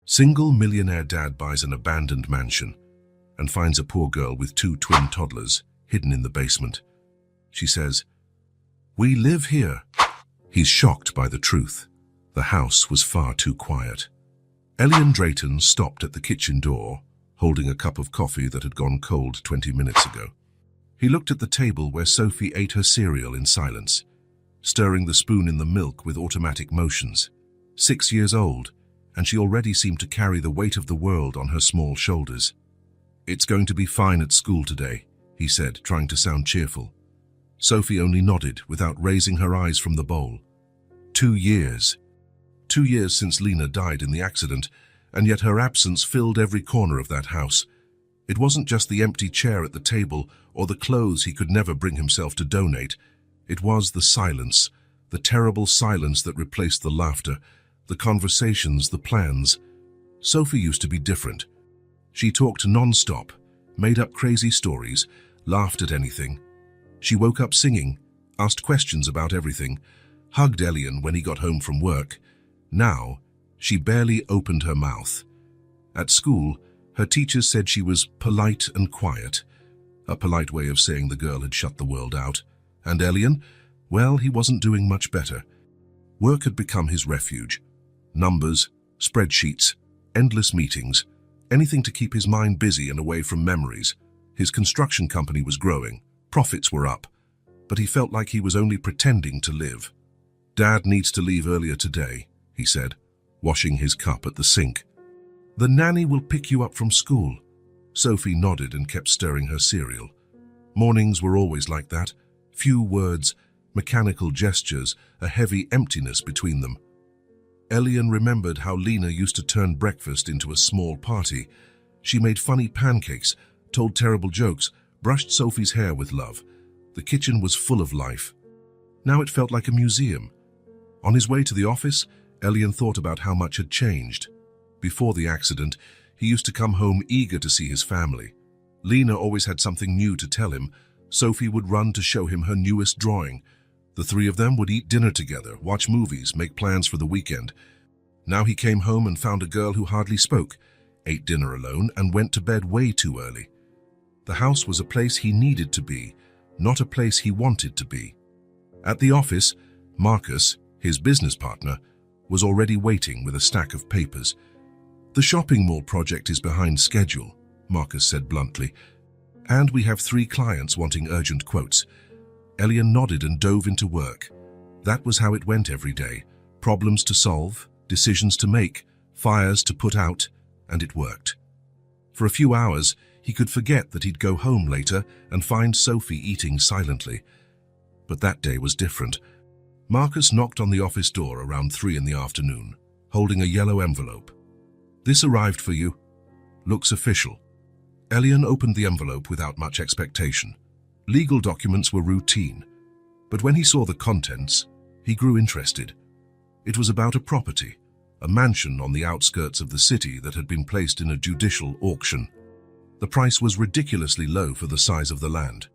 Single millionaire dad buys an abandoned mansion and finds a poor girl with two twin toddlers hidden in the basement. She says, "We live here." He's shocked by the truth. The house was far too quiet. Elian Drayton stopped at the kitchen door, holding a cup of coffee that had gone cold 20 minutes ago. He looked at the table where Sophie ate her cereal in silence, stirring the spoon in the milk with automatic motions. 6 years old, and she already seemed to carry the weight of the world on her small shoulders. "It's going to be fine at school today," he said, trying to sound cheerful. Sophie only nodded without raising her eyes from the bowl. 2 years. 2 years since Lena died in the accident, and yet her absence filled every corner of that house. It wasn't just the empty chair at the table or the clothes he could never bring himself to donate. It was the silence, the terrible silence that replaced the laughter, the conversations, the plans. Sophie used to be different. She talked non-stop, made up crazy stories, laughed at anything. She woke up singing, asked questions about everything, hugged Elian when he got home from work. Now, she barely opened her mouth. At school, her teachers said she was polite and quiet, a polite way of saying the girl had shut the world out. And Elian, well, he wasn't doing much better. Work had become his refuge. Numbers, spreadsheets, endless meetings, anything to keep his mind busy and away from memories. His construction company was growing, profits were up, but he felt like he was only pretending to live. "Dad needs to leave earlier today," he said, washing his cup at the sink. "The nanny will pick you up from school." Sophie nodded and kept stirring her cereal. Mornings were always like that. Few words, mechanical gestures, a heavy emptiness between them. Elian remembered how Lena used to turn breakfast into a small party. She made funny pancakes, told terrible jokes, brushed Sophie's hair with love. The kitchen was full of life. Now it felt like a museum. On his way to the office, Elian thought about how much had changed. Before the accident, he used to come home eager to see his family. Lena always had something new to tell him. Sophie would run to show him her newest drawing. The three of them would eat dinner together, watch movies, make plans for the weekend. Now he came home and found a girl who hardly spoke, ate dinner alone, and went to bed way too early. The house was a place he needed to be, not a place he wanted to be. At the office, Marcus, his business partner, was already waiting with a stack of papers. "The shopping mall project is behind schedule," Marcus said bluntly, "and we have 3 clients wanting urgent quotes." Elian nodded and dove into work. That was how it went every day. Problems to solve, decisions to make, fires to put out, and it worked. For a few hours, he could forget that he'd go home later and find Sophie eating silently. But that day was different. Marcus knocked on the office door around 3 in the afternoon, holding a yellow envelope. "This arrived for you. Looks official." Elian opened the envelope without much expectation. Legal documents were routine, but when he saw the contents, he grew interested. It was about a property, a mansion on the outskirts of the city that had been placed in a judicial auction. The price was ridiculously low for the size of the land.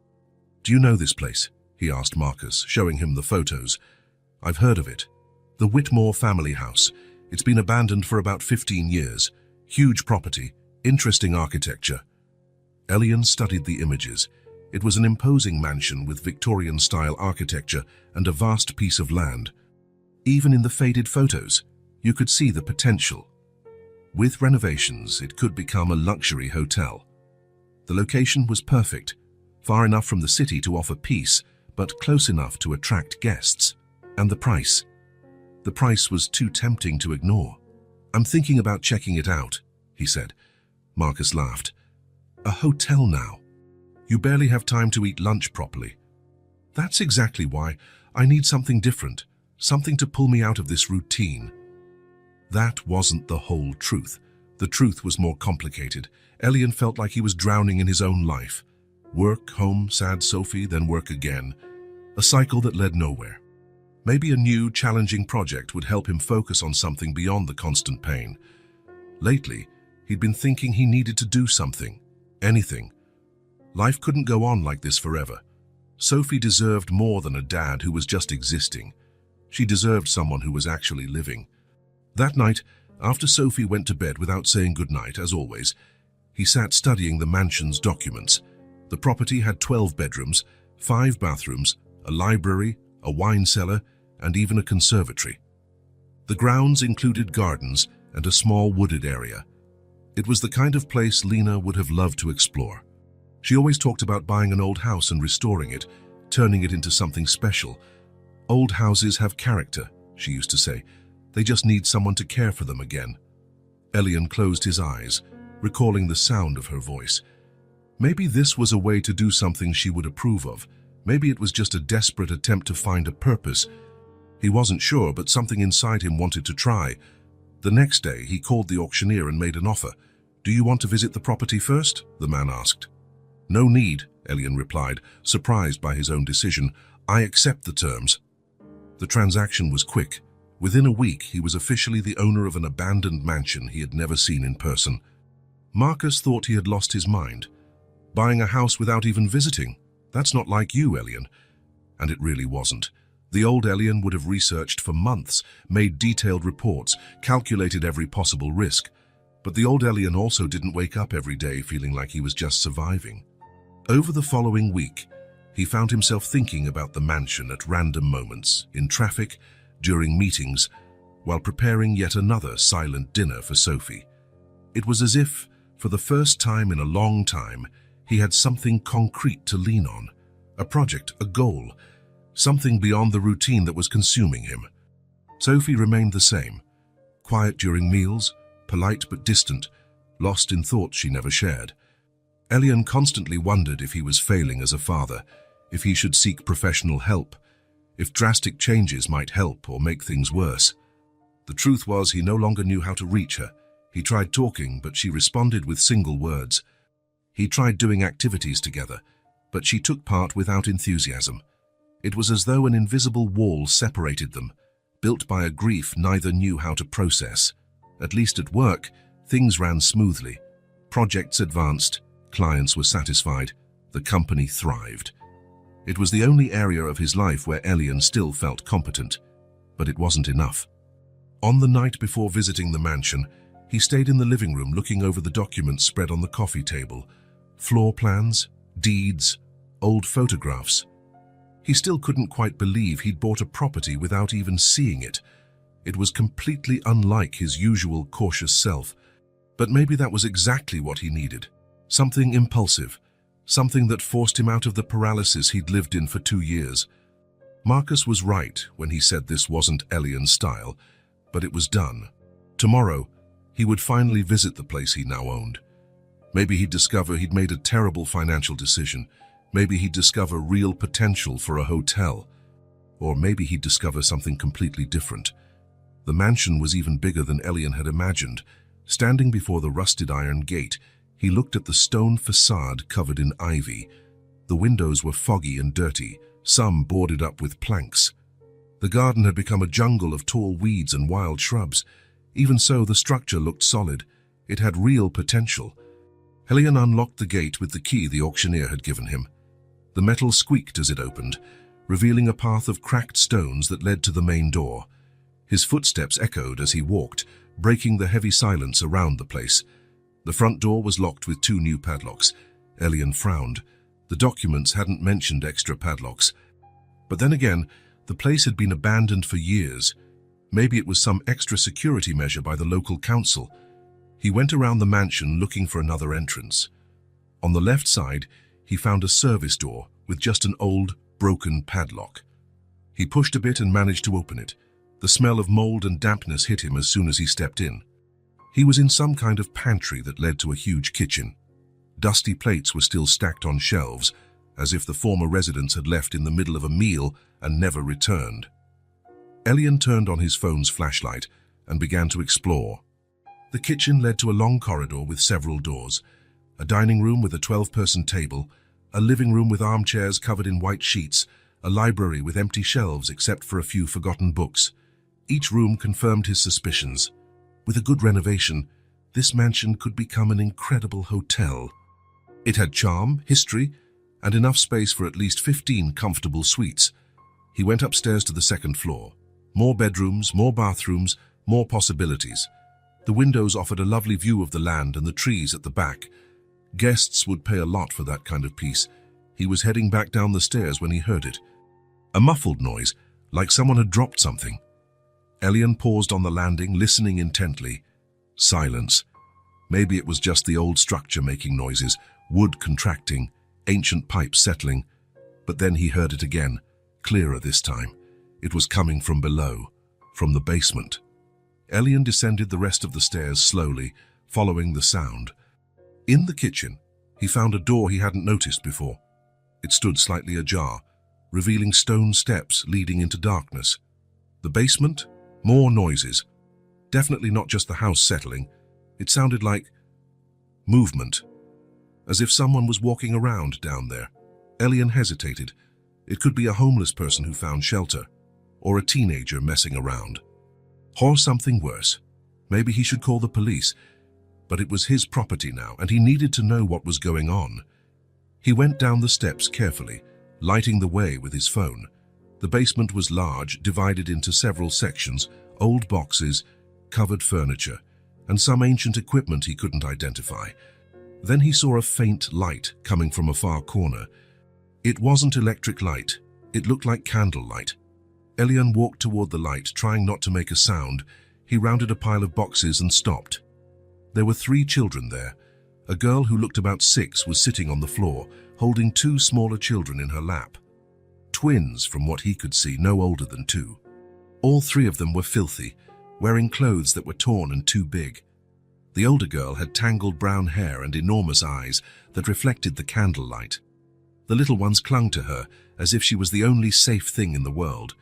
"Do you know this place?" he asked Marcus, showing him the photos. "I've heard of it. The Whitmore family house. It's been abandoned for about 15 years. Huge property, interesting architecture." Elian studied the images. It was an imposing mansion with Victorian-style architecture and a vast piece of land. Even in the faded photos, you could see the potential. With renovations, it could become a luxury hotel. The location was perfect, far enough from the city to offer peace, but close enough to attract guests. And the price. The price was too tempting to ignore. "I'm thinking about checking it out," he said. Marcus laughed. "A hotel now? You barely have time to eat lunch properly." "That's exactly why. I need something different, something to pull me out of this routine." That wasn't the whole truth. The truth was more complicated. Elian felt like he was drowning in his own life. Work, home, sad Sophie, then work again. A cycle that led nowhere. Maybe a new, challenging project would help him focus on something beyond the constant pain. Lately, he'd been thinking he needed to do something, anything. Life couldn't go on like this forever. Sophie deserved more than a dad who was just existing. She deserved someone who was actually living. That night, After Sophie went to bed without saying goodnight, as always, he sat studying the mansion's documents. The property had 12 bedrooms, 5 bathrooms, a library, a wine cellar, and even a conservatory. The grounds included gardens and a small wooded area. It was the kind of place Lena would have loved to explore. She always talked about buying an old house and restoring it, turning it into something special. Old houses have character, she used to say. They just need someone to care for them again. Elian closed his eyes, recalling the sound of her voice. Maybe this was a way to do something she would approve of. Maybe it was just a desperate attempt to find a purpose. He wasn't sure, but something inside him wanted to try. The next day, he called the auctioneer and made an offer. "Do you want to visit the property first?" the man asked. "No need," Elian replied, surprised by his own decision. "I accept the terms." The transaction was quick. Within a week, he was officially the owner of an abandoned mansion he had never seen in person. Marcus thought he had lost his mind. Buying a house without even visiting? That's not like you, Elian. And it really wasn't. The old Elian would have researched for months, made detailed reports, calculated every possible risk. But the old Elian also didn't wake up every day feeling like he was just surviving. Over the following week, he found himself thinking about the mansion at random moments, in traffic, during meetings, while preparing yet another silent dinner for Sophie. It was as if, for the first time in a long time, he had something concrete to lean on. A project, a goal, something beyond the routine that was consuming him. Sophie remained the same, quiet during meals, polite but distant, lost in thoughts she never shared. Elian constantly wondered if he was failing as a father, if he should seek professional help, if drastic changes might help or make things worse. The truth was he no longer knew how to reach her. He tried talking, but she responded with single words. He tried doing activities together, but she took part without enthusiasm. It was as though an invisible wall separated them, built by a grief neither knew how to process. At least at work, things ran smoothly. Projects advanced, clients were satisfied, the company thrived. It was the only area of his life where Elian still felt competent, but it wasn't enough. On the night before visiting the mansion, he stayed in the living room looking over the documents spread on the coffee table. Floor plans, deeds, old photographs. He still couldn't quite believe he'd bought a property without even seeing it. It was completely unlike his usual cautious self. But maybe that was exactly what he needed. Something impulsive. Something that forced him out of the paralysis he'd lived in for 2 years. Marcus was right when he said this wasn't Elian's style, but it was done. Tomorrow, he would finally visit the place he now owned. Maybe he'd discover he'd made a terrible financial decision. Maybe he'd discover real potential for a hotel. Or maybe he'd discover something completely different. The mansion was even bigger than Elian had imagined. Standing before the rusted iron gate, he looked at the stone facade covered in ivy. The windows were foggy and dirty, some boarded up with planks. The garden had become a jungle of tall weeds and wild shrubs. Even so, the structure looked solid. It had real potential. Elian unlocked the gate with the key the auctioneer had given him. The metal squeaked as it opened, revealing a path of cracked stones that led to the main door. His footsteps echoed as he walked, breaking the heavy silence around the place. The front door was locked with 2 new padlocks. Elian frowned. The documents hadn't mentioned extra padlocks. But then again, the place had been abandoned for years. Maybe it was some extra security measure by the local council. He went around the mansion looking for another entrance. On the left side, he found a service door with just an old, broken padlock. He pushed a bit and managed to open it. The smell of mold and dampness hit him as soon as he stepped in. He was in some kind of pantry that led to a huge kitchen. Dusty plates were still stacked on shelves, as if the former residents had left in the middle of a meal and never returned. Elian turned on his phone's flashlight and began to explore. The kitchen led to a long corridor with several doors, a dining room with a 12-person table, a living room with armchairs covered in white sheets, a library with empty shelves except for a few forgotten books. Each room confirmed his suspicions. With a good renovation, this mansion could become an incredible hotel. It had charm, history, and enough space for at least 15 comfortable suites. He went upstairs to the second floor. More bedrooms, more bathrooms, more possibilities. The windows offered a lovely view of the land and the trees at the back. Guests would pay a lot for that kind of peace. He was heading back down the stairs when he heard it. A muffled noise, like someone had dropped something. Elian paused on the landing, listening intently. Silence. Maybe it was just the old structure making noises, wood contracting, ancient pipes settling. But then he heard it again, clearer this time. It was coming from below, from the basement. Elian descended the rest of the stairs slowly, following the sound. In the kitchen, he found a door he hadn't noticed before. It stood slightly ajar, revealing stone steps leading into darkness. The basement? More noises. Definitely not just the house settling. It sounded like movement, as if someone was walking around down there. Elian hesitated. It could be a homeless person who found shelter, or a teenager messing around. Or something worse. Maybe he should call the police. But it was his property now, and he needed to know what was going on. He went down the steps carefully, lighting the way with his phone. The basement was large, divided into several sections, old boxes, covered furniture, and some ancient equipment he couldn't identify. Then he saw a faint light coming from a far corner. It wasn't electric light. It looked like candlelight. Elian walked toward the light, trying not to make a sound. He rounded a pile of boxes and stopped. There were 3 children there. A girl who looked about 6 was sitting on the floor, holding 2 smaller children in her lap. Twins, from what he could see, no older than 2. All 3 of them were filthy, wearing clothes that were torn and too big. The older girl had tangled brown hair and enormous eyes that reflected the candlelight. The little ones clung to her as if she was the only safe thing in the world.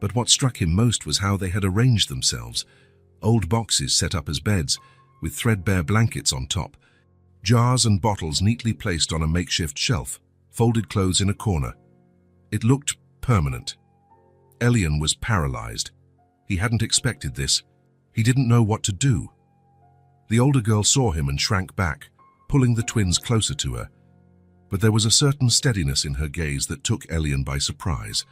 But what struck him most was how they had arranged themselves. Old boxes set up as beds, with threadbare blankets on top. Jars and bottles neatly placed on a makeshift shelf, folded clothes in a corner. It looked permanent. Elian was paralyzed. He hadn't expected this. He didn't know what to do. The older girl saw him and shrank back, pulling the twins closer to her. But there was a certain steadiness in her gaze that took Elian by surprise.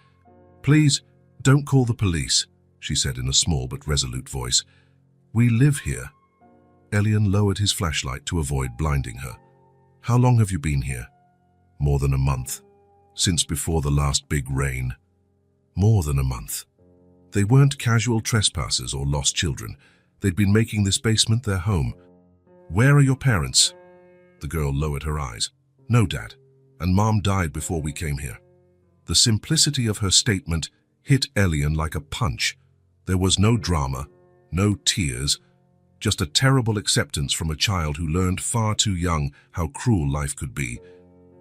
"Please, don't call the police," she said in a small but resolute voice. "We live here." Elian lowered his flashlight to avoid blinding her. "How long have you been here?" "More than a month. Since before the last big rain." More than a month. They weren't casual trespassers or lost children. They'd been making this basement their home. "Where are your parents?" The girl lowered her eyes. "No, Dad. And Mom died before we came here." The simplicity of her statement hit Elian like a punch. There was no drama, no tears, just a terrible acceptance from a child who learned far too young how cruel life could be.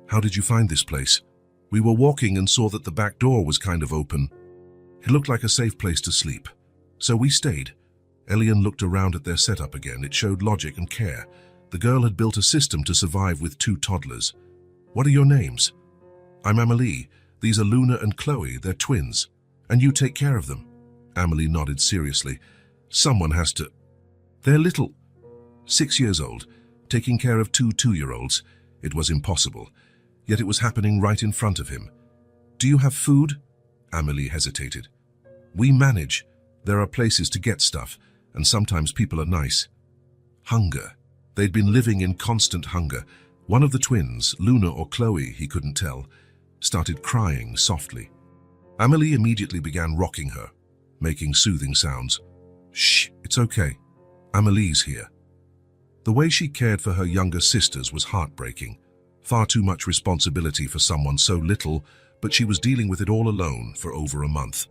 "How did you find this place?" "We were walking and saw that the back door was kind of open. It looked like a safe place to sleep. So we stayed." Elian looked around at their setup again. It showed logic and care. The girl had built a system to survive with 2 toddlers. "What are your names?" "I'm Amelie. These are Luna and Chloe. They're twins. And you take care of them." Amelie nodded seriously. "Someone has to." "They're little." 6 years old, taking care of 2 two-year-olds. It was impossible. Yet it was happening right in front of him. "Do you have food?" Amelie hesitated. "We manage. There are places to get stuff, and sometimes people are nice." Hunger. They'd been living in constant hunger. One of the twins, Luna or Chloe, he couldn't tell, started crying softly. Amelie immediately began rocking her, making soothing sounds. "Shh, it's okay. Amelie's here." The way she cared for her younger sisters was heartbreaking. Far too much responsibility for someone so little, but she was dealing with it all alone for over a month.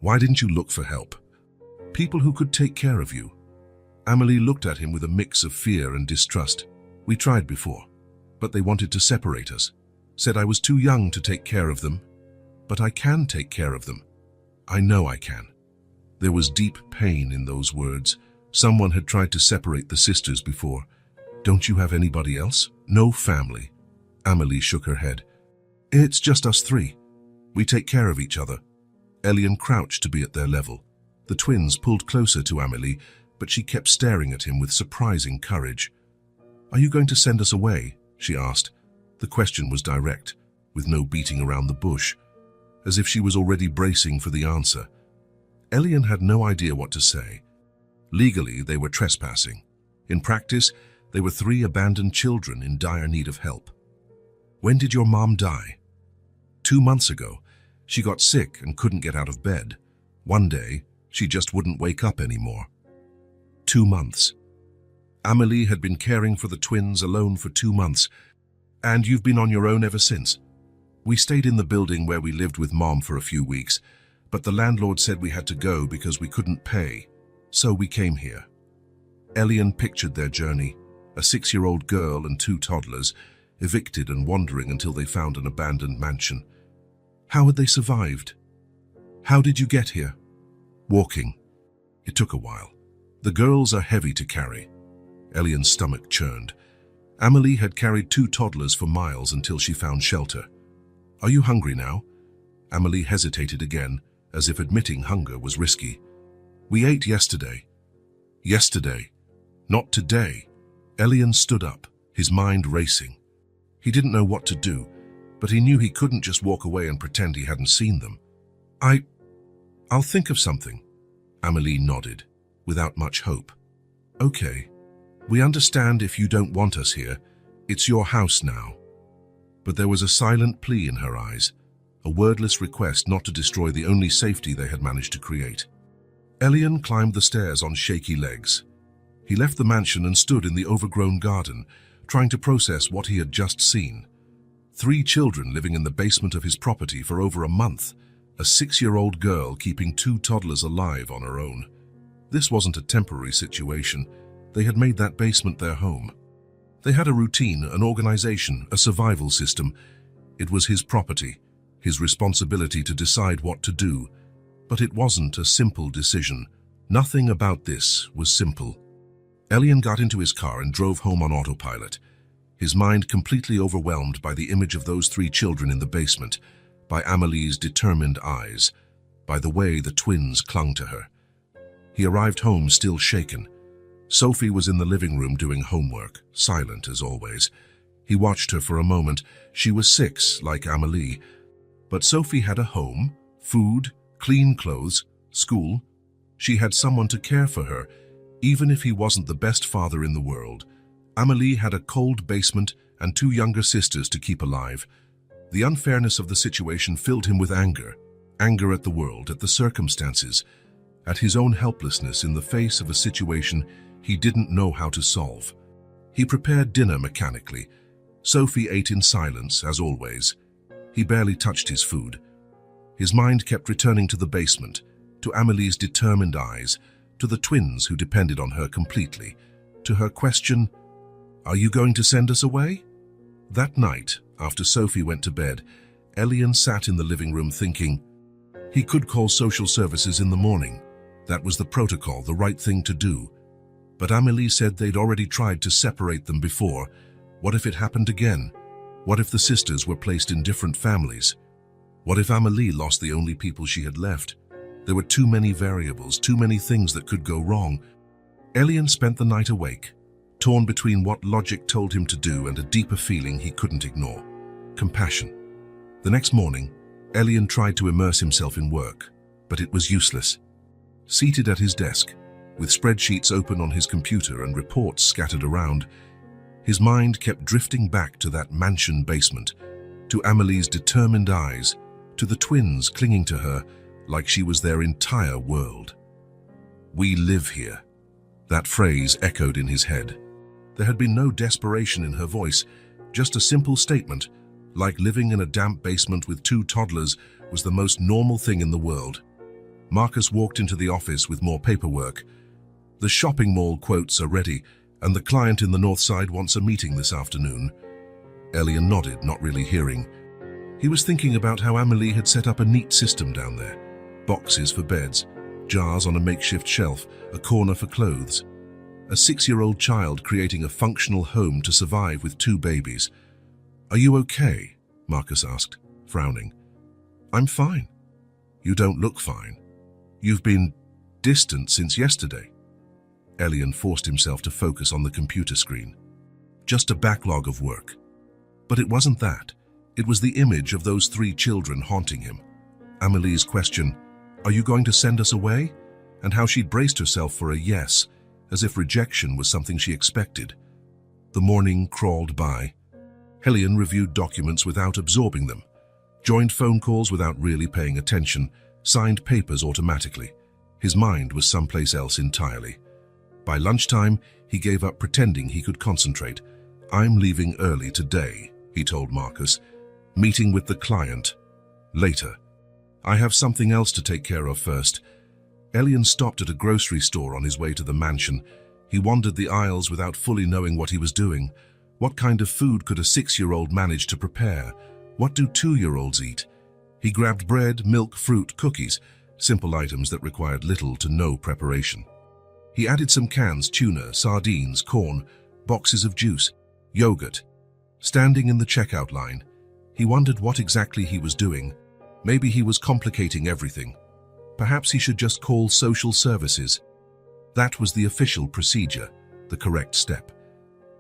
"Why didn't you look for help? People who could take care of you?" Amelie looked at him with a mix of fear and distrust. "We tried before, but they wanted to separate us. Said I was too young to take care of them. But I can take care of them. I know I can." There was deep pain in those words. Someone had tried to separate the sisters before. "Don't you have anybody else? No family?" Amelie shook her head. "It's just us 3. We take care of each other." Elian crouched to be at their level. The twins pulled closer to Amelie, but she kept staring at him with surprising courage. "Are you going to send us away?" she asked. The question was direct, with no beating around the bush, as if she was already bracing for the answer. Elian had no idea what to say. Legally, they were trespassing. In practice, they were 3 abandoned children in dire need of help. When did your mom die? 2 months ago. She got sick and couldn't get out of bed. One day, she just wouldn't wake up anymore. 2 months. Amelie had been caring for the twins alone for 2 months, and you've been on your own ever since. We stayed in the building where we lived with Mom for a few weeks, but the landlord said we had to go because we couldn't pay, so we came here. Elian pictured their journey, a 6-year-old girl and 2 toddlers, evicted and wandering until they found an abandoned mansion. How had they survived? How did you get here? Walking. It took a while. The girls are heavy to carry. Elian's stomach churned. Amelie had carried 2 toddlers for miles until she found shelter. Are you hungry now? Amelie hesitated again, as if admitting hunger was risky. We ate yesterday. Yesterday. Not today. Elian stood up, his mind racing. He didn't know what to do, but he knew he couldn't just walk away and pretend he hadn't seen them. I'll think of something. Amelie nodded, without much hope. Okay. We understand if you don't want us here. It's your house now. But there was a silent plea in her eyes, a wordless request not to destroy the only safety they had managed to create. Elian climbed the stairs on shaky legs. He left the mansion and stood in the overgrown garden, trying to process what he had just seen. 3 children living in the basement of his property for over a month, a 6-year-old girl keeping 2 toddlers alive on her own. This wasn't a temporary situation. They had made that basement their home. They had a routine, an organization, a survival system. It was his property, his responsibility to decide what to do. But it wasn't a simple decision. Nothing about this was simple. Elian got into his car and drove home on autopilot, his mind completely overwhelmed by the image of those 3 children in the basement, by Amelie's determined eyes, by the way the twins clung to her. He arrived home still shaken. Sophie was in the living room doing homework, silent as always. He watched her for a moment. She was 6, like Amelie. But Sophie had a home, food, clean clothes, school. She had someone to care for her, even if he wasn't the best father in the world. Amelie had a cold basement and 2 younger sisters to keep alive. The unfairness of the situation filled him with anger. Anger at the world, at the circumstances, at his own helplessness in the face of a situation he didn't know how to solve. He prepared dinner mechanically. Sophie ate in silence, as always. He barely touched his food. His mind kept returning to the basement, to Amelie's determined eyes, to the twins who depended on her completely, to her question, "Are you going to send us away?" That night, after Sophie went to bed, Elian sat in the living room thinking, he could call social services in the morning. That was the protocol, the right thing to do. But Amelie said they'd already tried to separate them before. What if it happened again? What if the sisters were placed in different families? What if Amelie lost the only people she had left? There were too many variables, too many things that could go wrong. Elian spent the night awake, torn between what logic told him to do and a deeper feeling he couldn't ignore: compassion. The next morning, Elian tried to immerse himself in work, but it was useless. Seated at his desk, with spreadsheets open on his computer and reports scattered around, his mind kept drifting back to that mansion basement, to Amelie's determined eyes, to the twins clinging to her like she was their entire world. "We live here." That phrase echoed in his head. There had been no desperation in her voice, just a simple statement, like living in a damp basement with 2 toddlers was the most normal thing in the world. Marcus walked into the office with more paperwork. "The shopping mall quotes are ready, and the client in the north side wants a meeting this afternoon." Elian nodded, not really hearing. He was thinking about how Amelie had set up a neat system down there. Boxes for beds, jars on a makeshift shelf, a corner for clothes. A 6-year-old child creating a functional home to survive with 2 babies. "Are you okay?" Marcus asked, frowning. "I'm fine." "You don't look fine. You've been distant since yesterday." Elian forced himself to focus on the computer screen. Just a backlog of work. But it wasn't that. It was the image of those 3 children haunting him. Amelie's question, "Are you going to send us away?" and how she'd braced herself for a yes, as if rejection was something she expected. The morning crawled by. Hellion reviewed documents without absorbing them, joined phone calls without really paying attention, signed papers automatically. His mind was someplace else entirely. By lunchtime, he gave up pretending he could concentrate. "I'm leaving early today," he told Marcus. "Meeting with the client. Later. I have something else to take care of first." Elian stopped at a grocery store on his way to the mansion. He wandered the aisles without fully knowing what he was doing. What kind of food could a 6-year-old manage to prepare? What do 2-year-olds eat? He grabbed bread, milk, fruit, cookies, simple items that required little to no preparation. He added some cans, tuna, sardines, corn, boxes of juice, yogurt. Standing in the checkout line, he wondered what exactly he was doing. Maybe he was complicating everything. Perhaps he should just call social services. That was the official procedure, the correct step.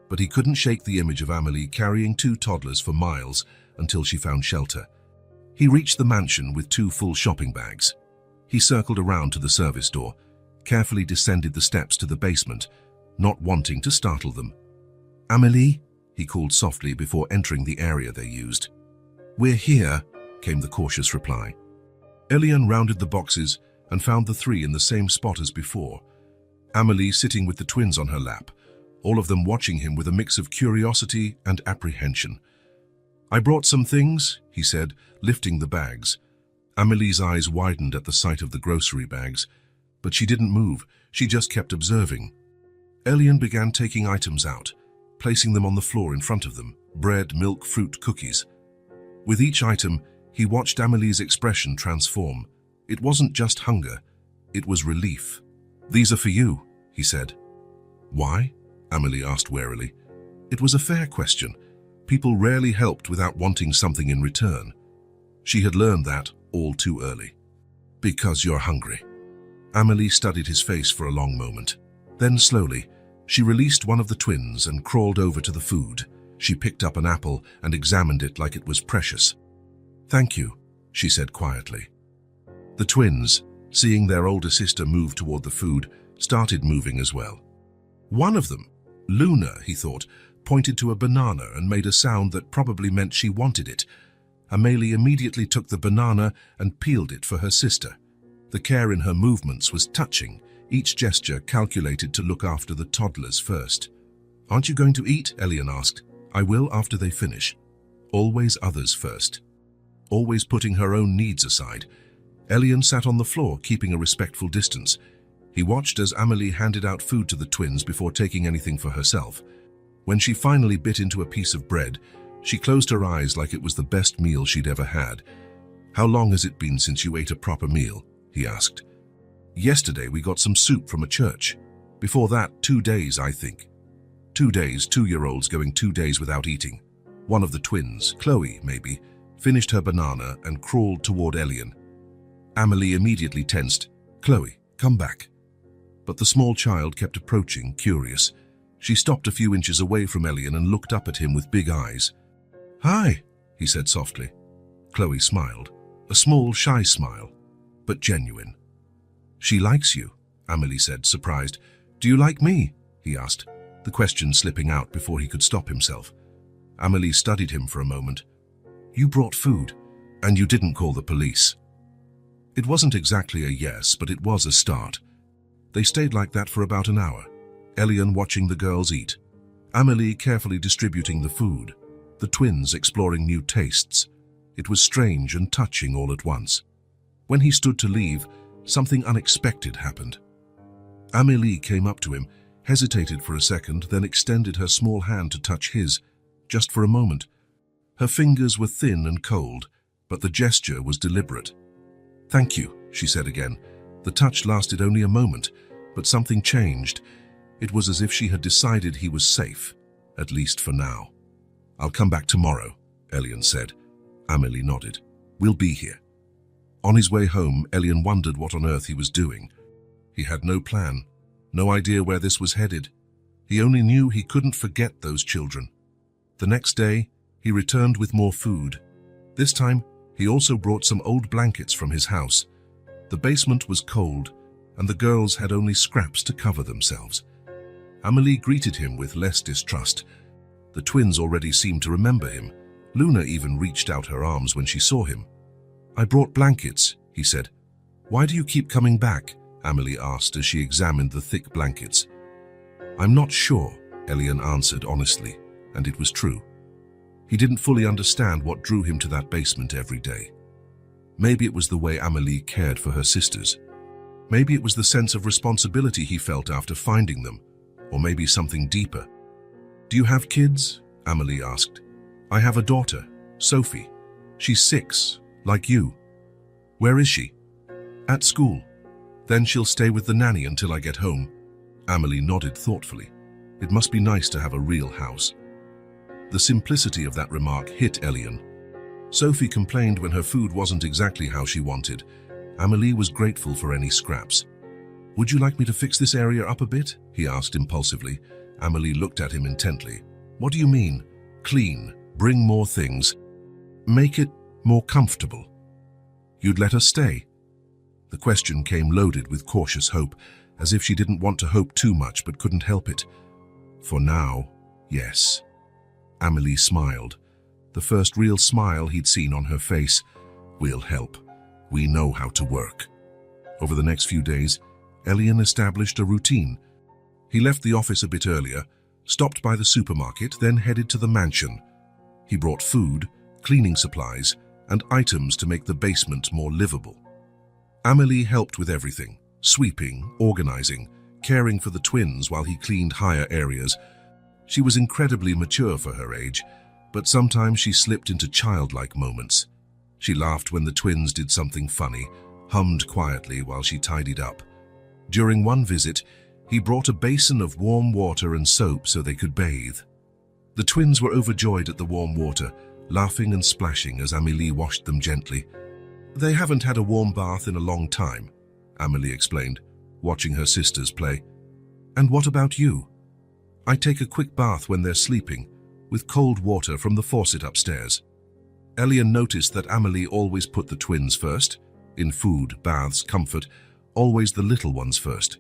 But he couldn't shake the image of Amelie carrying 2 toddlers for miles until she found shelter. He reached the mansion with 2 full shopping bags. He circled around to the service door, carefully descended the steps to the basement, not wanting to startle them. "Amelie?" he called softly before entering the area they used. "We're here," came the cautious reply. Elian rounded the boxes and found the 3 in the same spot as before. Amelie sitting with the twins on her lap, all of them watching him with a mix of curiosity and apprehension. "I brought some things," he said, lifting the bags. Amelie's eyes widened at the sight of the grocery bags, but she didn't move. She just kept observing. Elian began taking items out, placing them on the floor in front of them: bread, milk, fruit, cookies. With each item, he watched Amelie's expression transform. It wasn't just hunger, it was relief. "These are for you," he said. "Why?" Amelie asked warily. It was a fair question. People rarely helped without wanting something in return. She had learned that all too early. "Because you're hungry." Amelie studied his face for a long moment. Then slowly, she released one of the twins and crawled over to the food. She picked up an apple and examined it like it was precious. "Thank you," she said quietly. The twins, seeing their older sister move toward the food, started moving as well. One of them, Luna, he thought, pointed to a banana and made a sound that probably meant she wanted it. Amelie immediately took the banana and peeled it for her sister. The care in her movements was touching, each gesture calculated to look after the toddlers first. "Aren't you going to eat?" Elian asked. "I will after they finish." Always others first. Always putting her own needs aside. Elian sat on the floor, keeping a respectful distance. He watched as Amelie handed out food to the twins before taking anything for herself. When she finally bit into a piece of bread, she closed her eyes like it was the best meal she'd ever had. "How long has it been since you ate a proper meal?" he asked. "Yesterday we got some soup from a church. Before that, 2 days, I think." 2 days, 2-year-olds going 2 days without eating. One of the twins, Chloe maybe, finished her banana and crawled toward Elian. Amelie immediately tensed. "Chloe, come back." But the small child kept approaching, curious. She stopped a few inches away from Elian and looked up at him with big eyes. "Hi," he said softly. Chloe smiled, a small, shy smile, but genuine. "She likes you," Amelie said, surprised. "Do you like me?" he asked, the question slipping out before he could stop himself. Amelie studied him for a moment. "You brought food, and you didn't call the police." It wasn't exactly a yes, but it was a start. They stayed like that for about an hour, Elian watching the girls eat, Amelie carefully distributing the food, the twins exploring new tastes. It was strange and touching all at once. When he stood to leave, something unexpected happened. Amelie came up to him, hesitated for a second, then extended her small hand to touch his, just for a moment. Her fingers were thin and cold, but the gesture was deliberate. "Thank you," she said again. The touch lasted only a moment, but something changed. It was as if she had decided he was safe, at least for now. "I'll come back tomorrow," Elian said. Amelie nodded. "We'll be here." On his way home, Elian wondered what on earth he was doing. He had no plan, no idea where this was headed. He only knew he couldn't forget those children. The next day, he returned with more food. This time, he also brought some old blankets from his house. The basement was cold, and the girls had only scraps to cover themselves. Amelie greeted him with less distrust. The twins already seemed to remember him. Luna even reached out her arms when she saw him. "I brought blankets," he said. "Why do you keep coming back?" Amelie asked as she examined the thick blankets. "I'm not sure," Elian answered honestly, and it was true. He didn't fully understand what drew him to that basement every day. Maybe it was the way Amelie cared for her sisters. Maybe it was the sense of responsibility he felt after finding them, or maybe something deeper. "Do you have kids?" Amelie asked. "I have a daughter, Sophie. She's 6, like you." "Where is she?" "At school. Then she'll stay with the nanny until I get home." Amelie nodded thoughtfully. It must be nice to have a real house. The simplicity of that remark hit Elian. Sophie complained when her food wasn't exactly how she wanted. Amelie was grateful for any scraps. "Would you like me to fix this area up a bit?" he asked impulsively. Amelie looked at him intently. "What do you mean? Clean, bring more things. Make it more comfortable. You'd let us stay?" The question came loaded with cautious hope, as if she didn't want to hope too much but couldn't help it. "For now, yes." Amelie smiled, the first real smile he'd seen on her face. "We'll help. We know how to work." Over the next few days, Elian established a routine. He left the office a bit earlier, stopped by the supermarket, then headed to the mansion. He brought food, cleaning supplies, and items to make the basement more livable. Amelie helped with everything: sweeping, organizing, caring for the twins while he cleaned higher areas. She was incredibly mature for her age, but sometimes she slipped into childlike moments. She laughed when the twins did something funny, hummed quietly while she tidied up. During one visit, he brought a basin of warm water and soap so they could bathe. The twins were overjoyed at the warm water, laughing and splashing as Amelie washed them gently. "They haven't had a warm bath in a long time," Amelie explained, watching her sisters play. "And what about you?" "I take a quick bath when they're sleeping, with cold water from the faucet upstairs." Elian noticed that Amelie always put the twins first. In food, baths, comfort, always the little ones first.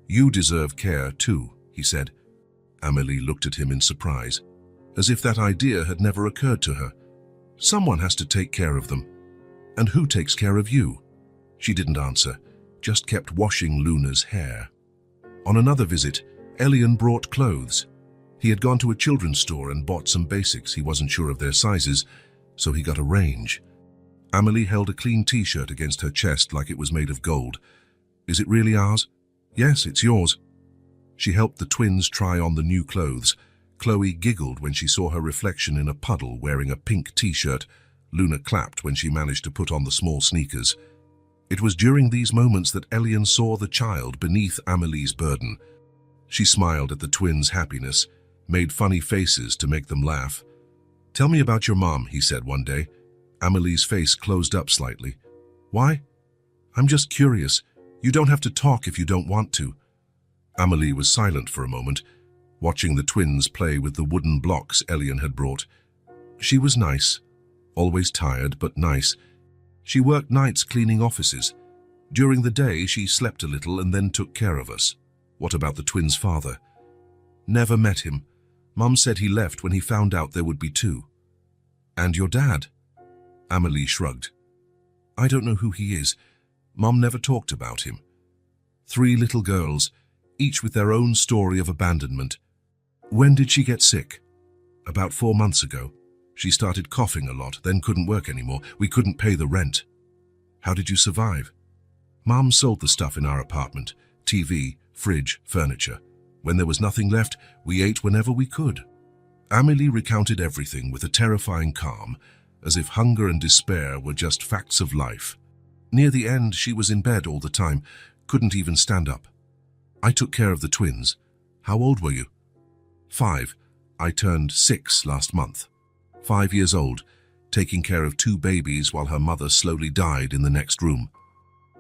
"You deserve care too," he said. Amelie looked at him in surprise, as if that idea had never occurred to her. "Someone has to take care of them. And who takes care of you?" She didn't answer, just kept washing Luna's hair. On another visit, Elian brought clothes. He had gone to a children's store and bought some basics. He wasn't sure of their sizes, so he got a range. Amelie held a clean t-shirt against her chest like it was made of gold. "Is it really ours?" "Yes, it's yours." She helped the twins try on the new clothes. Chloe giggled when she saw her reflection in a puddle wearing a pink t-shirt. Luna clapped when she managed to put on the small sneakers. It was during these moments that Elian saw the child beneath Amelie's burden. She smiled at the twins' happiness, made funny faces to make them laugh. "Tell me about your mom," he said one day. Amelie's face closed up slightly. "Why?" "I'm just curious. You don't have to talk if you don't want to." Amelie was silent for a moment, watching the twins play with the wooden blocks Elian had brought. She was nice, always tired, but nice. She worked nights cleaning offices. During the day, she slept a little and then took care of us. "What about the twins' father?" "Never met him. Mum said he left when he found out there would be 2. "And your dad?" Amelie shrugged. "I don't know who he is. Mum never talked about him." 3 little girls, each with their own story of abandonment. "When did she get sick?" "About 4 months ago. She started coughing a lot, then couldn't work anymore. We couldn't pay the rent." "How did you survive?" "Mum sold the stuff in our apartment: TV, fridge, furniture. When there was nothing left, we ate whenever we could." Amelie recounted everything with a terrifying calm, as if hunger and despair were just facts of life. Near the end, she was in bed all the time, couldn't even stand up. "I took care of the twins. How old were you?" 5. I turned 6 last month. 5 years old, taking care of 2 babies while her mother slowly died in the next room.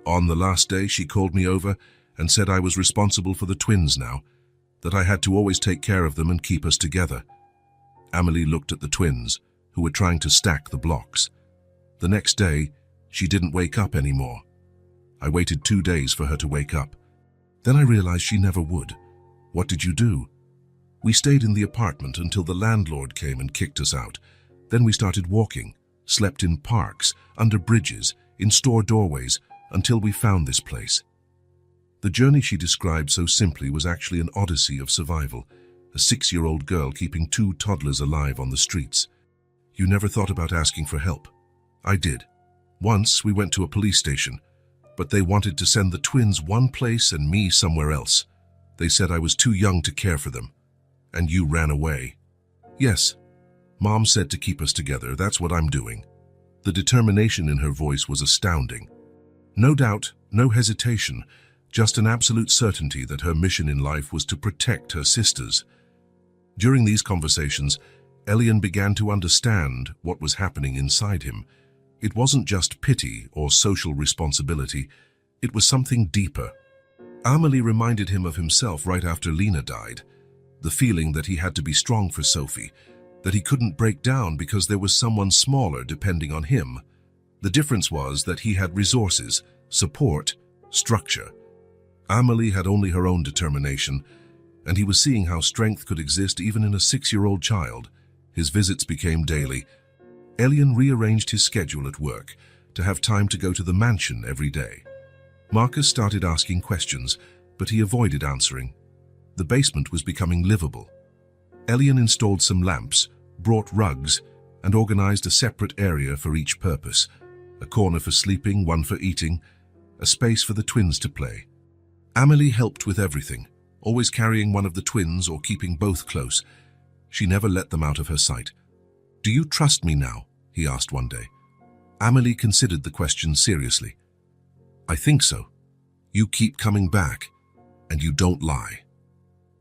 On the last day, she called me over and said I was responsible for the twins now, that I had to always take care of them and keep us together. Amelie looked at the twins, who were trying to stack the blocks. The next day, she didn't wake up anymore. I waited 2 days for her to wake up. Then I realized she never would. What did you do? We stayed in the apartment until the landlord came and kicked us out. Then we started walking, slept in parks, under bridges, in store doorways, until we found this place. The journey she described so simply was actually an odyssey of survival, a 6-year-old girl keeping 2 toddlers alive on the streets. You never thought about asking for help. I did. Once we went to a police station, but they wanted to send the twins one place and me somewhere else. They said I was too young to care for them. And you ran away. Yes. Mom said to keep us together. That's what I'm doing. The determination in her voice was astounding. No doubt, no hesitation, just an absolute certainty that her mission in life was to protect her sisters. During these conversations, Elian began to understand what was happening inside him. It wasn't just pity or social responsibility, it was something deeper. Amelie reminded him of himself right after Lena died, the feeling that he had to be strong for Sophie, that he couldn't break down because there was someone smaller depending on him. The difference was that he had resources, support, structure. Amelie had only her own determination, and he was seeing how strength could exist even in a 6-year-old child. His visits became daily. Elian rearranged his schedule at work to have time to go to the mansion every day. Marcus started asking questions, but he avoided answering. The basement was becoming livable. Elian installed some lamps, brought rugs, and organized a separate area for each purpose. A corner for sleeping, one for eating, a space for the twins to play. Amelie helped with everything, always carrying one of the twins or keeping both close. She never let them out of her sight. "Do you trust me now?" he asked one day. Amelie considered the question seriously. "I think so. You keep coming back, and you don't lie."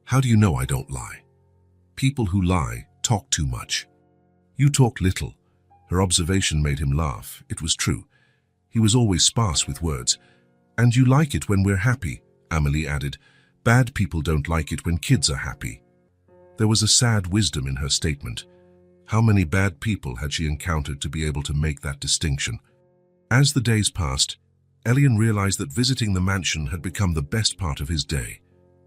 "How do you know I don't lie?" "People who lie talk too much." "You talk little." Her observation made him laugh. It was true. He was always sparse with words. "And you like it when we're happy," Amelie added. "Bad people don't like it when kids are happy." There was a sad wisdom in her statement. How many bad people had she encountered to be able to make that distinction? As the days passed, Elian realized that visiting the mansion had become the best part of his day.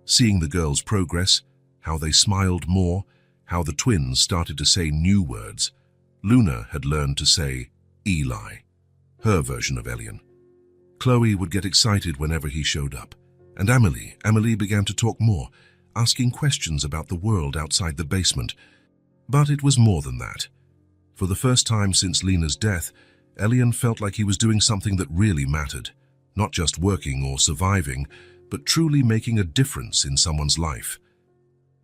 Seeing the girls' progress, how they smiled more, how the twins started to say new words. Luna had learned to say Eli, her version of Elian. Chloe would get excited whenever he showed up. And Amelie began to talk more, asking questions about the world outside the basement. But it was more than that. For the first time since Lena's death, Elian felt like he was doing something that really mattered. Not just working or surviving, but truly making a difference in someone's life.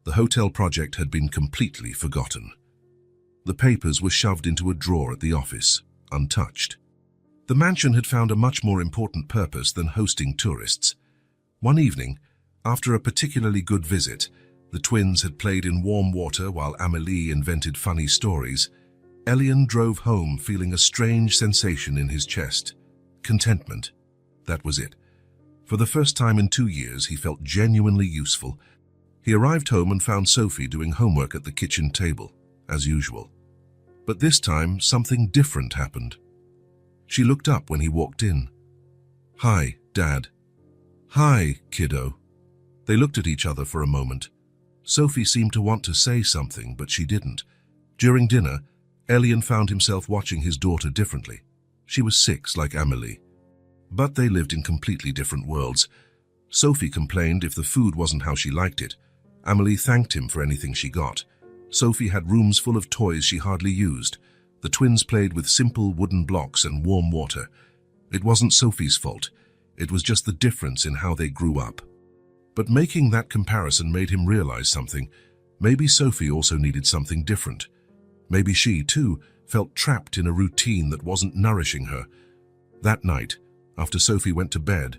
The hotel project had been completely forgotten. The papers were shoved into a drawer at the office, untouched. The mansion had found a much more important purpose than hosting tourists. One evening, after a particularly good visit, the twins had played in warm water while Amelie invented funny stories. Elian drove home feeling a strange sensation in his chest. Contentment. That was it. For the first time in 2 years, he felt genuinely useful. He arrived home and found Sophie doing homework at the kitchen table, as usual. But this time, something different happened. She looked up when he walked in. "Hi, Dad." "Hi, kiddo." They looked at each other for a moment. Sophie seemed to want to say something, but she didn't. During dinner, Elian found himself watching his daughter differently. She was 6, like Amelie. But they lived in completely different worlds. Sophie complained if the food wasn't how she liked it. Amelie thanked him for anything she got. Sophie had rooms full of toys she hardly used. The twins played with simple wooden blocks and warm water. It wasn't Sophie's fault. It was just the difference in how they grew up. But making that comparison made him realize something. Maybe Sophie also needed something different. Maybe she, too, felt trapped in a routine that wasn't nourishing her. That night, after Sophie went to bed,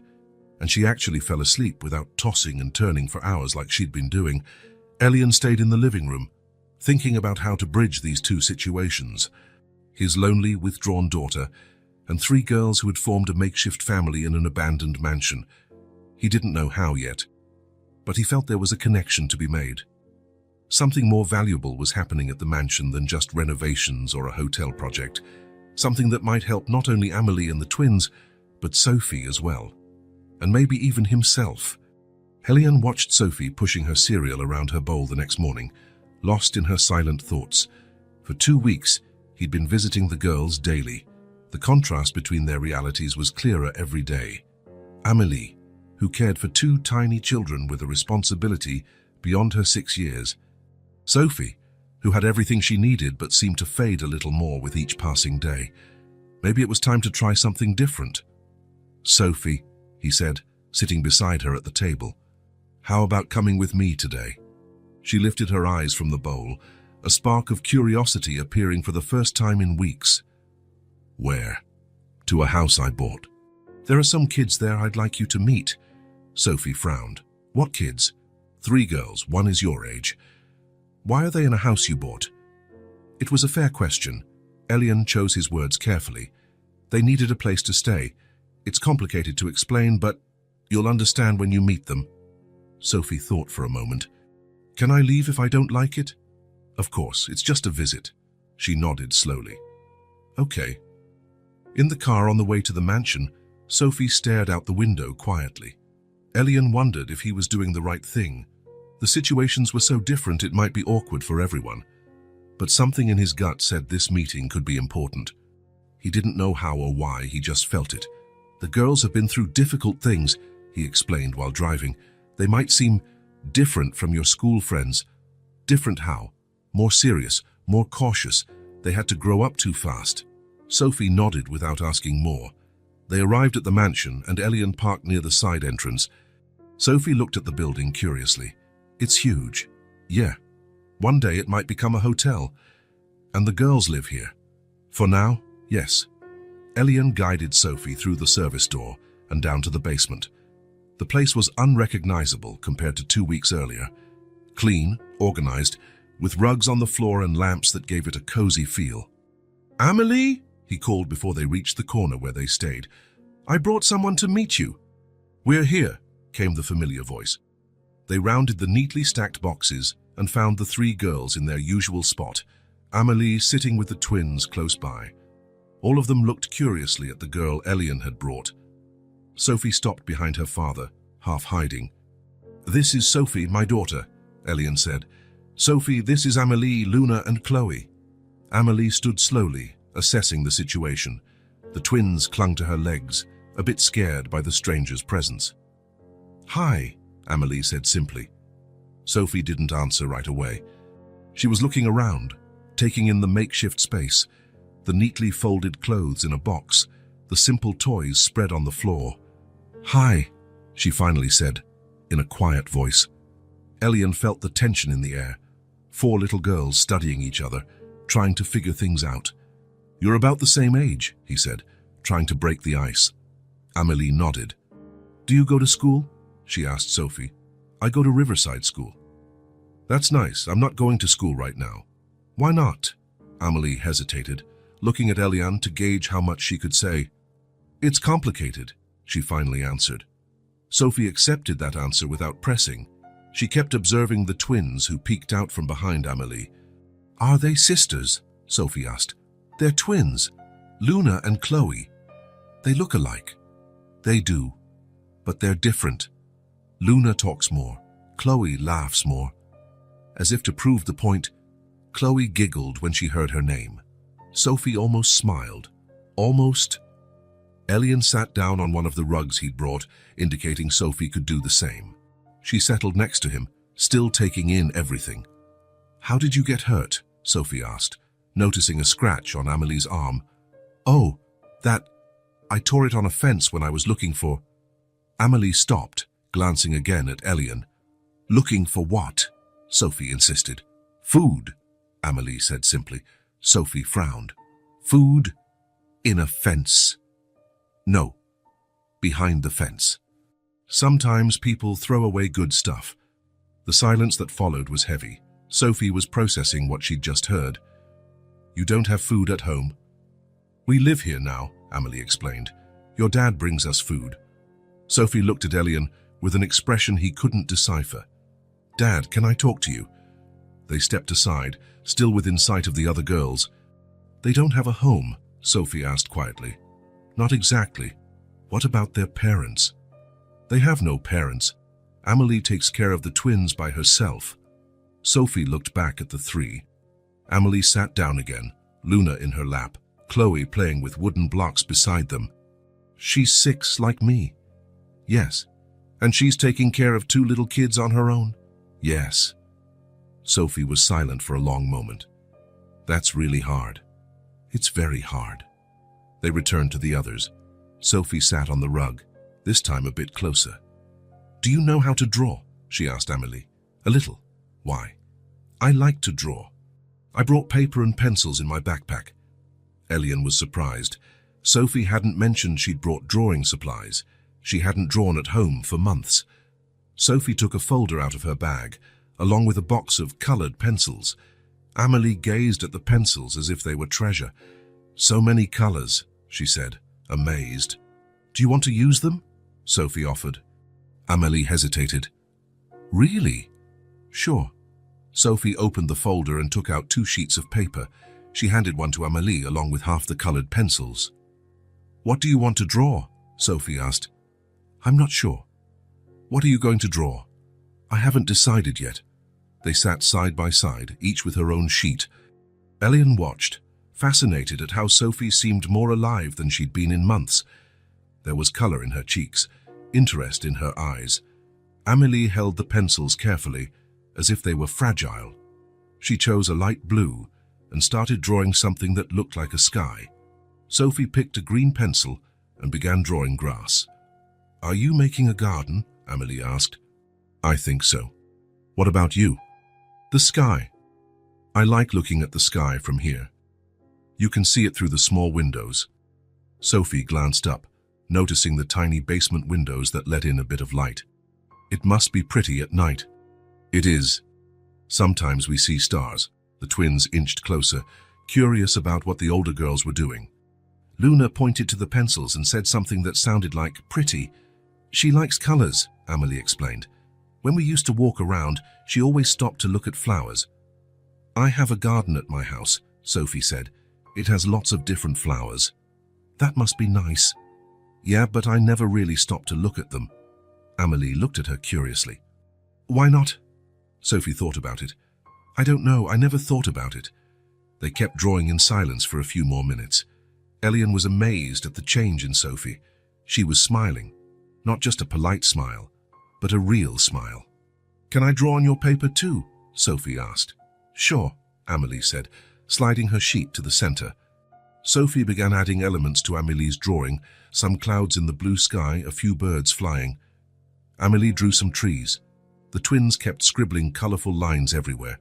and she actually fell asleep without tossing and turning for hours like she'd been doing, Elian stayed in the living room, thinking about how to bridge these two situations. His lonely, withdrawn daughter, and 3 girls who had formed a makeshift family in an abandoned mansion. He didn't know how yet, but he felt there was a connection to be made. Something more valuable was happening at the mansion than just renovations or a hotel project. Something that might help not only Amelie and the twins, but Sophie as well. And maybe even himself. Elian watched Sophie pushing her cereal around her bowl the next morning, lost in her silent thoughts. For 2 weeks, he'd been visiting the girls daily. The contrast between their realities was clearer every day. Amélie, who cared for 2 tiny children with a responsibility beyond her 6 years. Sophie, who had everything she needed but seemed to fade a little more with each passing day. Maybe it was time to try something different. "Sophie," he said, sitting beside her at the table, "how about coming with me today?" She lifted her eyes from the bowl, a spark of curiosity appearing for the first time in weeks. "Where?" "To a house I bought. There are some kids there I'd like you to meet." Sophie frowned. "What kids?" "3 girls, one is your age." "Why are they in a house you bought?" It was a fair question. Elian chose his words carefully. They needed a place to stay. It's complicated to explain, but you'll understand when you meet them. Sophie thought for a moment. "Can I leave if I don't like it?" "Of course, it's just a visit." She nodded slowly. "Okay." In the car on the way to the mansion, Sophie stared out the window quietly. Elian wondered if he was doing the right thing. The situations were so different it might be awkward for everyone. But something in his gut said this meeting could be important. He didn't know how or why, he just felt it. "The girls have been through difficult things," he explained while driving. "They might seem different from your school friends." "Different how?" "More serious, more cautious. They had to grow up too fast." Sophie nodded without asking more. They arrived at the mansion and Elian parked near the side entrance. Sophie looked at the building curiously. "It's huge." "Yeah. One day it might become a hotel. And the girls live here." "For now, yes." Elian guided Sophie through the service door and down to the basement. The place was unrecognizable compared to 2 weeks earlier. Clean, organized, with rugs on the floor and lamps that gave it a cozy feel. "Amélie," he called before they reached the corner where they stayed. "I brought someone to meet you." "We're here," came the familiar voice. They rounded the neatly stacked boxes and found the 3 girls in their usual spot, Amélie sitting with the twins close by. All of them looked curiously at the girl Elian had brought. Sophie stopped behind her father, half hiding. "This is Sophie, my daughter," Elian said. "Sophie, this is Amélie, Luna, and Chloe." Amélie stood slowly, assessing the situation. The twins clung to her legs, a bit scared by the stranger's presence. "Hi," Amélie said simply. Sophie didn't answer right away. She was looking around, taking in the makeshift space, the neatly folded clothes in a box, the simple toys spread on the floor. "Hi," she finally said, in a quiet voice. Elian felt the tension in the air. 4 little girls studying each other, trying to figure things out. "You're about the same age," he said, trying to break the ice. Amélie nodded. "Do you go to school?" she asked Sophie. "I go to Riverside School." "That's nice. I'm not going to school right now." "Why not?" Amélie hesitated, looking at Elian to gauge how much she could say. "It's complicated," she finally answered. Sophie accepted that answer without pressing. She kept observing the twins who peeked out from behind Amélie. "Are they sisters?" Sophie asked. "They're twins, Luna and Chloe. They look alike." "They do, but they're different. Luna talks more, Chloe laughs more." As if to prove the point, Chloe giggled when she heard her name. Sophie almost smiled. Almost. Elian sat down on one of the rugs he'd brought, indicating Sophie could do the same. She settled next to him, still taking in everything. "How did you get hurt?" Sophie asked, noticing a scratch on Amélie's arm. "Oh, I tore it on a fence when I was looking for..." Amélie stopped, glancing again at Elian. "Looking for what?" Sophie insisted. "Food," Amélie said simply. Sophie frowned. "Food in a fence?" "No, behind the fence." Sometimes people throw away good stuff. The silence that followed was heavy. Sophie was processing what she'd just heard. "You don't have food at home?" "We live here now," Amélie explained. "Your dad brings us food." Sophie looked at Elian with an expression he couldn't decipher. "Dad, can I talk to you?" They stepped aside, still within sight of the other girls. "They don't have a home?" Sophie asked quietly. "Not exactly. What about their parents? They have no parents. Amelie takes care of the twins by herself. Sophie looked back at the three. Amelie sat down again, Luna in her lap, Chloe playing with wooden blocks beside them. She's 6 like me. Yes. And she's taking care of 2 little kids on her own? Yes. Sophie was silent for a long moment. That's really hard. It's very hard. They returned to the others. Sophie sat on the rug, this time a bit closer. Do you know how to draw? She asked Amelie. A little. Why? I like to draw. I brought paper and pencils in my backpack. Elian was surprised. Sophie hadn't mentioned she'd brought drawing supplies. She hadn't drawn at home for months. Sophie took a folder out of her bag, along with a box of colored pencils. Amelie gazed at the pencils as if they were treasure. So many colors, she said, amazed. Do you want to use them? Sophie offered. Amelie hesitated. Really? Sure. Sophie opened the folder and took out 2 sheets of paper. She handed one to Amelie along with half the colored pencils. What do you want to draw? Sophie asked. I'm not sure. What are you going to draw? I haven't decided yet. They sat side by side, each with her own sheet. Elian watched, fascinated at how Sophie seemed more alive than she'd been in months. There was color in her cheeks, interest in her eyes. Amelie held the pencils carefully, as if they were fragile. She chose a light blue and started drawing something that looked like a sky. Sophie picked a green pencil and began drawing grass. Are you making a garden? Amelie asked. I think so. What about you? The sky. I like looking at the sky from here. You can see it through the small windows. Sophie glanced up, noticing the tiny basement windows that let in a bit of light. It must be pretty at night. It is. Sometimes we see stars. The twins inched closer, curious about what the older girls were doing. Luna pointed to the pencils and said something that sounded like pretty. She likes colors, Amelie explained. When we used to walk around, she always stopped to look at flowers. I have a garden at my house, Sophie said. It has lots of different flowers. That must be nice. Yeah, but I never really stopped to look at them. Amelie looked at her curiously. Why not? Sophie thought about it. I don't know, I never thought about it. They kept drawing in silence for a few more minutes. Elian was amazed at the change in Sophie. She was smiling. Not just a polite smile, but a real smile. Can I draw on your paper too? Sophie asked. Sure, Amelie said, sliding her sheet to the center. Sophie began adding elements to Amelie's drawing, some clouds in the blue sky, a few birds flying. Amelie drew some trees. The twins kept scribbling colorful lines everywhere.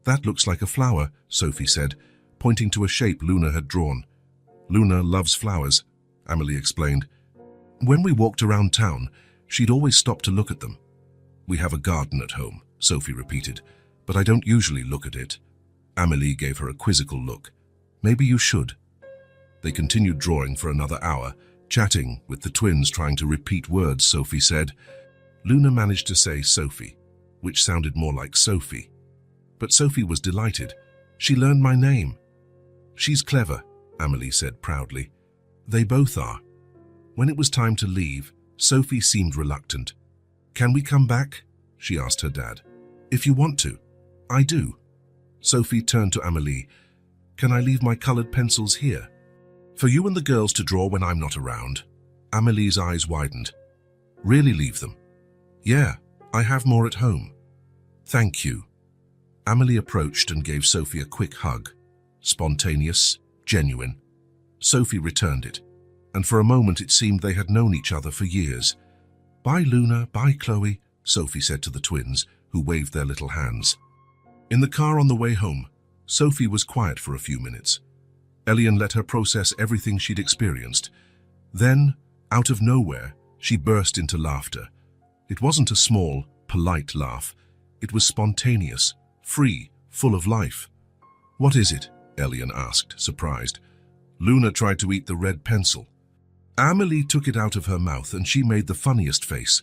That looks like a flower, Sophie said, pointing to a shape Luna had drawn. Luna loves flowers, Amelie explained. When we walked around town, she'd always stop to look at them. We have a garden at home, Sophie repeated, but I don't usually look at it. Amelie gave her a quizzical look. Maybe you should. They continued drawing for another hour, chatting, with the twins trying to repeat words Sophie said. Luna managed to say Sophie, which sounded more like Sophie. But Sophie was delighted. She learned my name. She's clever, Amelie said proudly. They both are. When it was time to leave, Sophie seemed reluctant. Can we come back? She asked her dad. If you want to. I do. Sophie turned to Amelie. Can I leave my colored pencils here? For you and the girls to draw when I'm not around. Amelie's eyes widened. Really leave them? Yeah, I have more at home. Thank you. Amelie approached and gave Sophie a quick hug. Spontaneous, genuine. Sophie returned it, and for a moment it seemed they had known each other for years. Bye, Luna, bye, Chloe, Sophie said to the twins, who waved their little hands. In the car on the way home, Sophie was quiet for a few minutes. Elian let her process everything she'd experienced. Then, out of nowhere, she burst into laughter. It wasn't a small, polite laugh. It was spontaneous, free, full of life. What is it? Elian asked, surprised. Luna tried to eat the red pencil. Amelie took it out of her mouth and she made the funniest face.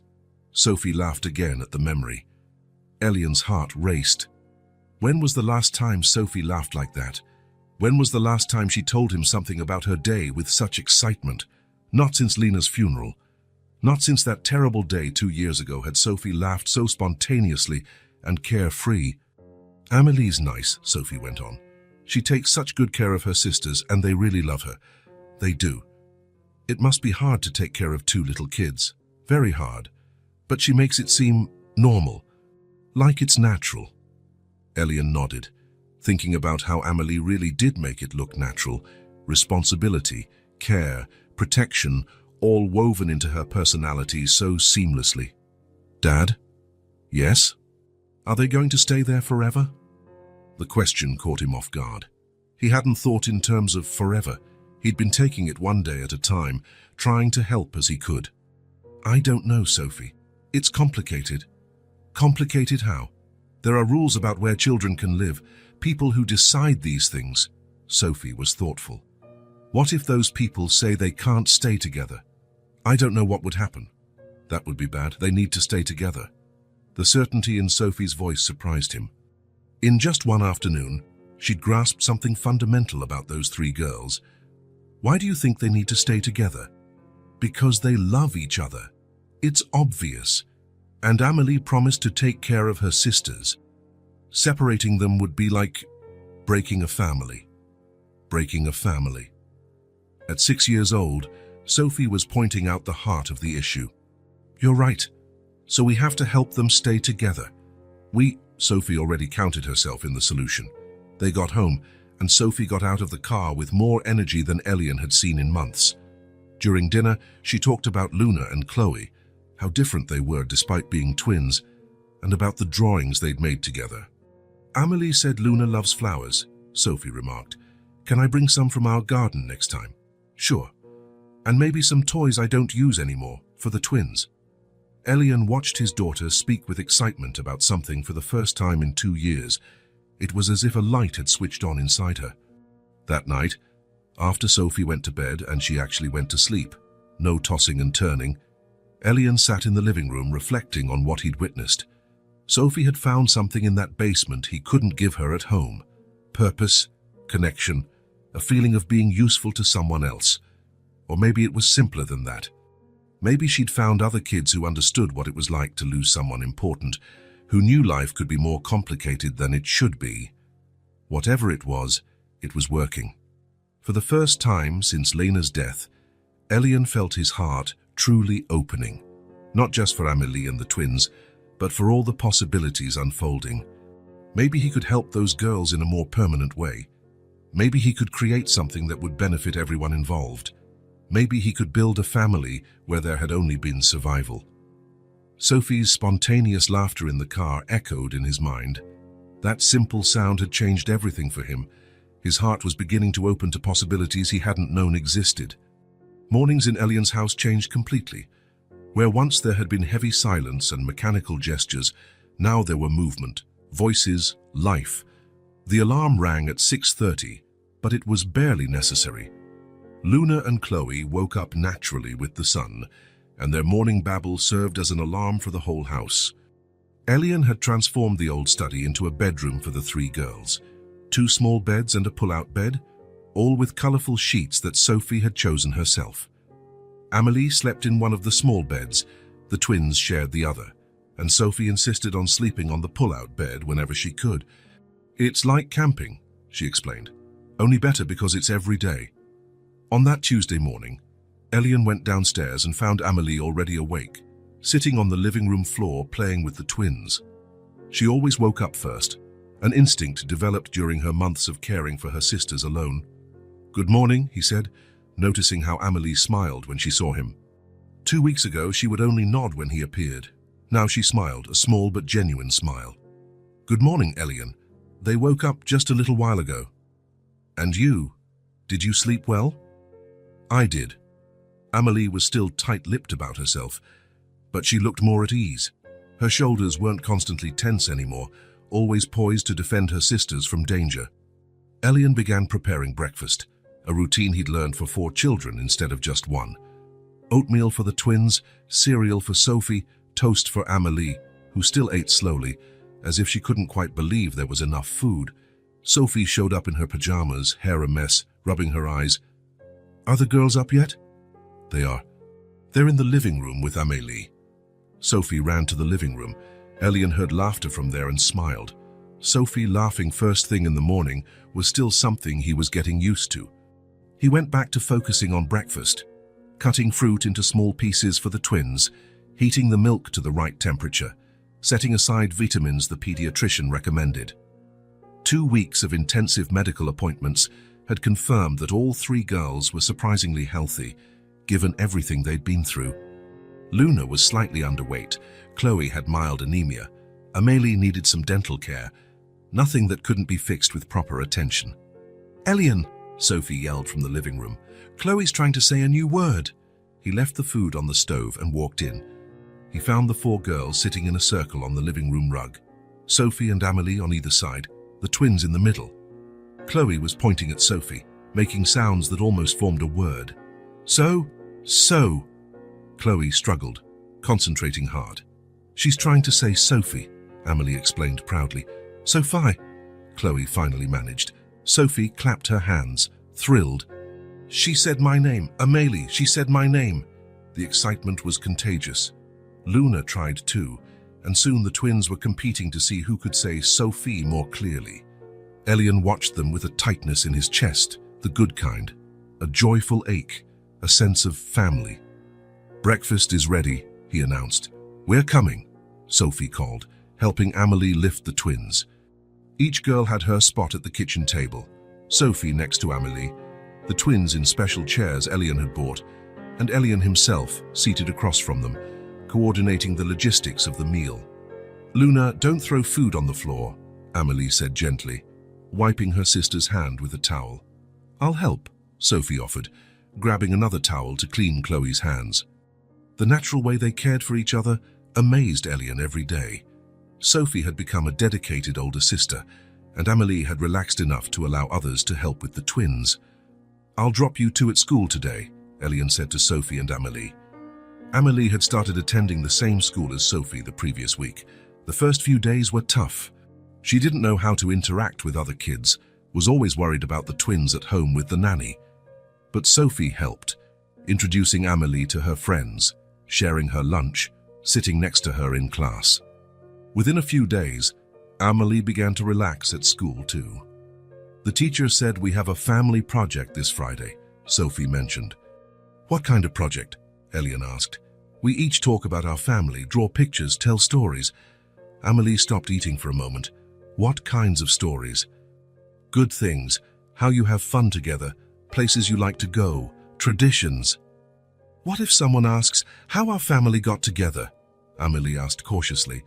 Sophie laughed again at the memory. Elian's heart raced. When was the last time Sophie laughed like that? When was the last time she told him something about her day with such excitement? Not since Lena's funeral. Not since that terrible day 2 years ago had Sophie laughed so spontaneously and carefree. Amelie's nice, Sophie went on. She takes such good care of her sisters and they really love her. They do. It must be hard to take care of 2 little kids. Very hard. But she makes it seem normal. Like it's natural. Elian nodded, thinking about how Amelie really did make it look natural. Responsibility, care, protection, all woven into her personality so seamlessly. Dad? Yes? Are they going to stay there forever? The question caught him off guard. He hadn't thought in terms of forever. He'd been taking it one day at a time, trying to help as he could. I don't know, Sophie. It's complicated. Complicated how? There are rules about where children can live, people who decide these things. Sophie was thoughtful. What if those people say they can't stay together? I don't know what would happen. That would be bad. They need to stay together. The certainty in Sophie's voice surprised him. In just one afternoon, she'd grasped something fundamental about those 3 girls. Why do you think they need to stay together? Because they love each other. It's obvious. And Amelie promised to take care of her sisters. Separating them would be like breaking a family. Breaking a family. At 6 years old, Sophie was pointing out the heart of the issue. You're right. So we have to help them stay together. Sophie already counted herself in the solution. They got home, and Sophie got out of the car with more energy than Elian had seen in months. During dinner, she talked about Luna and Chloe, how different they were despite being twins, and about the drawings they'd made together. Amelie said Luna loves flowers, Sophie remarked. Can I bring some from our garden next time? Sure. And maybe some toys I don't use anymore, for the twins. Elian watched his daughter speak with excitement about something for the first time in 2 years. It was as if a light had switched on inside her. That night, after Sophie went to bed and she actually went to sleep, no tossing and turning, Elian sat in the living room reflecting on what he'd witnessed. Sophie had found something in that basement he couldn't give her at home. Purpose, connection, a feeling of being useful to someone else. Or maybe it was simpler than that. Maybe she'd found other kids who understood what it was like to lose someone important, who knew life could be more complicated than it should be. Whatever it was working. For the first time since Lena's death, Elian felt his heart truly opening, not just for Amelie and the twins, but for all the possibilities unfolding. Maybe he could help those girls in a more permanent way. Maybe he could create something that would benefit everyone involved. Maybe he could build a family where there had only been survival. Sophie's spontaneous laughter in the car echoed in his mind. That simple sound had changed everything for him. His heart was beginning to open to possibilities he hadn't known existed. Mornings in Elian's house changed completely. Where once there had been heavy silence and mechanical gestures, now there were movement, voices, life. The alarm rang at 6:30, but it was barely necessary. Luna and Chloe woke up naturally with the sun, and their morning babble served as an alarm for the whole house. Elian had transformed the old study into a bedroom for the 3 girls. 2 small beds and a pull-out bed, all with colorful sheets that Sophie had chosen herself. Amelie slept in one of the small beds, the twins shared the other, and Sophie insisted on sleeping on the pull-out bed whenever she could. It's like camping, she explained, only better because it's every day. On that Tuesday morning, Elian went downstairs and found Amelie already awake, sitting on the living room floor playing with the twins. She always woke up first, an instinct developed during her months of caring for her sisters alone. Good morning, he said, noticing how Amelie smiled when she saw him. 2 weeks ago, she would only nod when he appeared. Now she smiled, a small but genuine smile. Good morning, Elian. They woke up just a little while ago. And you? Did you sleep well? I did. Amelie was still tight-lipped about herself, but she looked more at ease. Her shoulders weren't constantly tense anymore, always poised to defend her sisters from danger. Elian began preparing breakfast, a routine he'd learned for 4 children instead of just 1. Oatmeal for the twins, cereal for Sophie, toast for Amelie, who still ate slowly, as if she couldn't quite believe there was enough food. Sophie showed up in her pajamas, hair a mess, rubbing her eyes. Are the girls up yet? They're in the living room with Amélie. Sophie ran to the living room. Elian heard laughter from there and smiled. Sophie laughing first thing in the morning was still something he was getting used to. He went back to focusing on breakfast, cutting fruit into small pieces for the twins, heating the milk to the right temperature, setting aside vitamins the pediatrician recommended. 2 weeks of intensive medical appointments had confirmed that all 3 girls were surprisingly healthy, given everything they'd been through. Luna was slightly underweight, Chloe had mild anemia, Amélie needed some dental care, nothing that couldn't be fixed with proper attention. "Elian," Sophie yelled from the living room, "Chloe's trying to say a new word." He left the food on the stove and walked in. He found the 4 girls sitting in a circle on the living room rug. Sophie and Amélie on either side, the twins in the middle. Chloe was pointing at Sophie, making sounds that almost formed a word. So. Chloe struggled, concentrating hard. "She's trying to say Sophie," Amélie explained proudly. "Sophie," Chloe finally managed. Sophie clapped her hands, thrilled. "She said my name, Amélie, she said my name." The excitement was contagious. Luna tried too, and soon the twins were competing to see who could say Sophie more clearly. Elian watched them with a tightness in his chest, the good kind, a joyful ache, a sense of family. "Breakfast is ready," he announced. "We're coming," Sophie called, helping Amélie lift the twins. Each girl had her spot at the kitchen table, Sophie next to Amélie, the twins in special chairs Elian had bought, and Elian himself seated across from them, coordinating the logistics of the meal. "Luna, don't throw food on the floor," Amélie said gently, wiping her sister's hand with a towel. "I'll help," Sophie offered, grabbing another towel to clean Chloe's hands. The natural way they cared for each other amazed Elian every day. Sophie had become a dedicated older sister, and Amélie had relaxed enough to allow others to help with the twins. "I'll drop you 2 at school today," Elian said to Sophie and Amélie. Amélie had started attending the same school as Sophie the previous week. The first few days were tough. She didn't know how to interact with other kids, was always worried about the twins at home with the nanny. But Sophie helped, introducing Amélie to her friends, sharing her lunch, sitting next to her in class. Within a few days, Amélie began to relax at school too. "The teacher said we have a family project this Friday," Sophie mentioned. "What kind of project?" Elian asked. "We each talk about our family, draw pictures, tell stories." Amélie stopped eating for a moment. "What kinds of stories?" "Good things, how you have fun together, places you like to go, traditions." "What if someone asks how our family got together?" Amélie asked cautiously.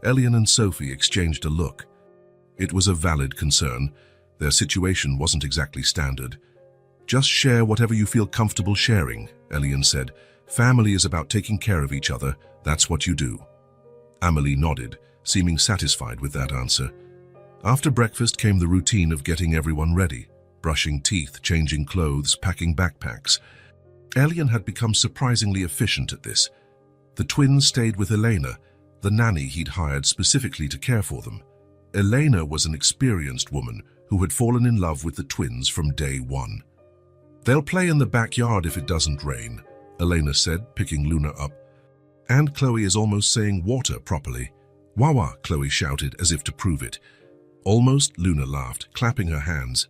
Elian and Sophie exchanged a look. It was a valid concern. Their situation wasn't exactly standard. "Just share whatever you feel comfortable sharing," Elian said. "Family is about taking care of each other. That's what you do." Amélie nodded, seeming satisfied with that answer. After breakfast came the routine of getting everyone ready, brushing teeth, changing clothes, packing backpacks. Elian had become surprisingly efficient at this. The twins stayed with Elena, the nanny he'd hired specifically to care for them. Elena was an experienced woman who had fallen in love with the twins from day one. "They'll play in the backyard if it doesn't rain," Elena said, picking Luna up. "And Chloe is almost saying water properly." "Wawa," Chloe shouted as if to prove it. "Almost," Luna laughed, clapping her hands.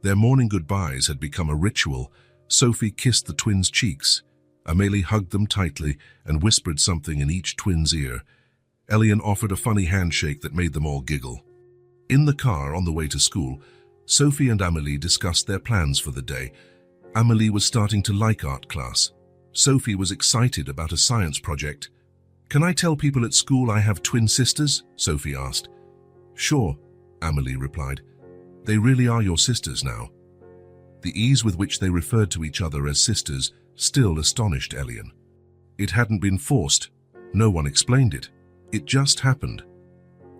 Their morning goodbyes had become a ritual. Sophie kissed the twins' cheeks. Amélie hugged them tightly and whispered something in each twin's ear. Elian offered a funny handshake that made them all giggle. In the car on the way to school, Sophie and Amélie discussed their plans for the day. Amélie was starting to like art class. Sophie was excited about a science project. "Can I tell people at school I have twin sisters?" Sophie asked. "Sure," Amélie replied. "They really are your sisters now." The ease with which they referred to each other as sisters still astonished Elian. It hadn't been forced. No one explained it. It just happened.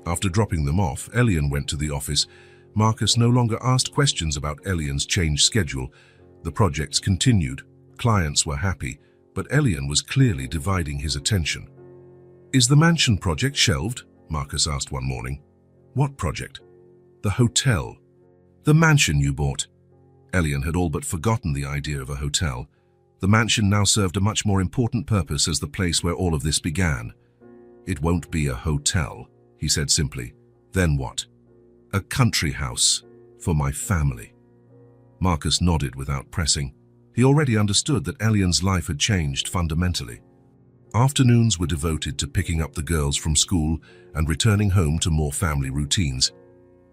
After dropping them off, Elian went to the office. Marcus no longer asked questions about Elian's changed schedule. The projects continued. Clients were happy, but Elian was clearly dividing his attention. "Is the mansion project shelved?" Marcus asked one morning. "What project?" "The hotel. The mansion you bought." Elian had all but forgotten the idea of a hotel. The mansion now served a much more important purpose as the place where all of this began. "It won't be a hotel," he said simply. "Then what?" "A country house for my family." Marcus nodded without pressing. He already understood that Elian's life had changed fundamentally. Afternoons were devoted to picking up the girls from school and returning home to more family routines.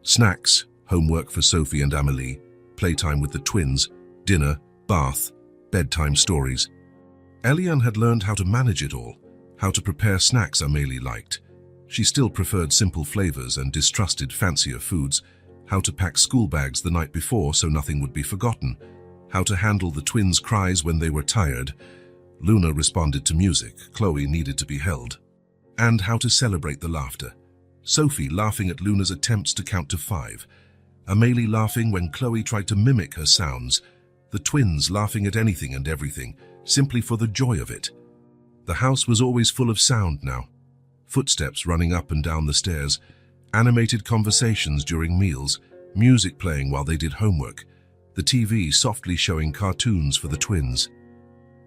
Snacks, homework for Sophie and Amélie, playtime with the twins, dinner, bath, bedtime stories. Elian had learned how to manage it all, how to prepare snacks Amélie liked. She still preferred simple flavors and distrusted fancier foods, how to pack school bags the night before so nothing would be forgotten, how to handle the twins' cries when they were tired. Luna responded to music, Chloe needed to be held. And how to celebrate the laughter. Sophie laughing at Luna's attempts to count to 5. Amélie laughing when Chloe tried to mimic her sounds. The twins laughing at anything and everything, simply for the joy of it. The house was always full of sound now. Footsteps running up and down the stairs, animated conversations during meals, music playing while they did homework, the TV softly showing cartoons for the twins.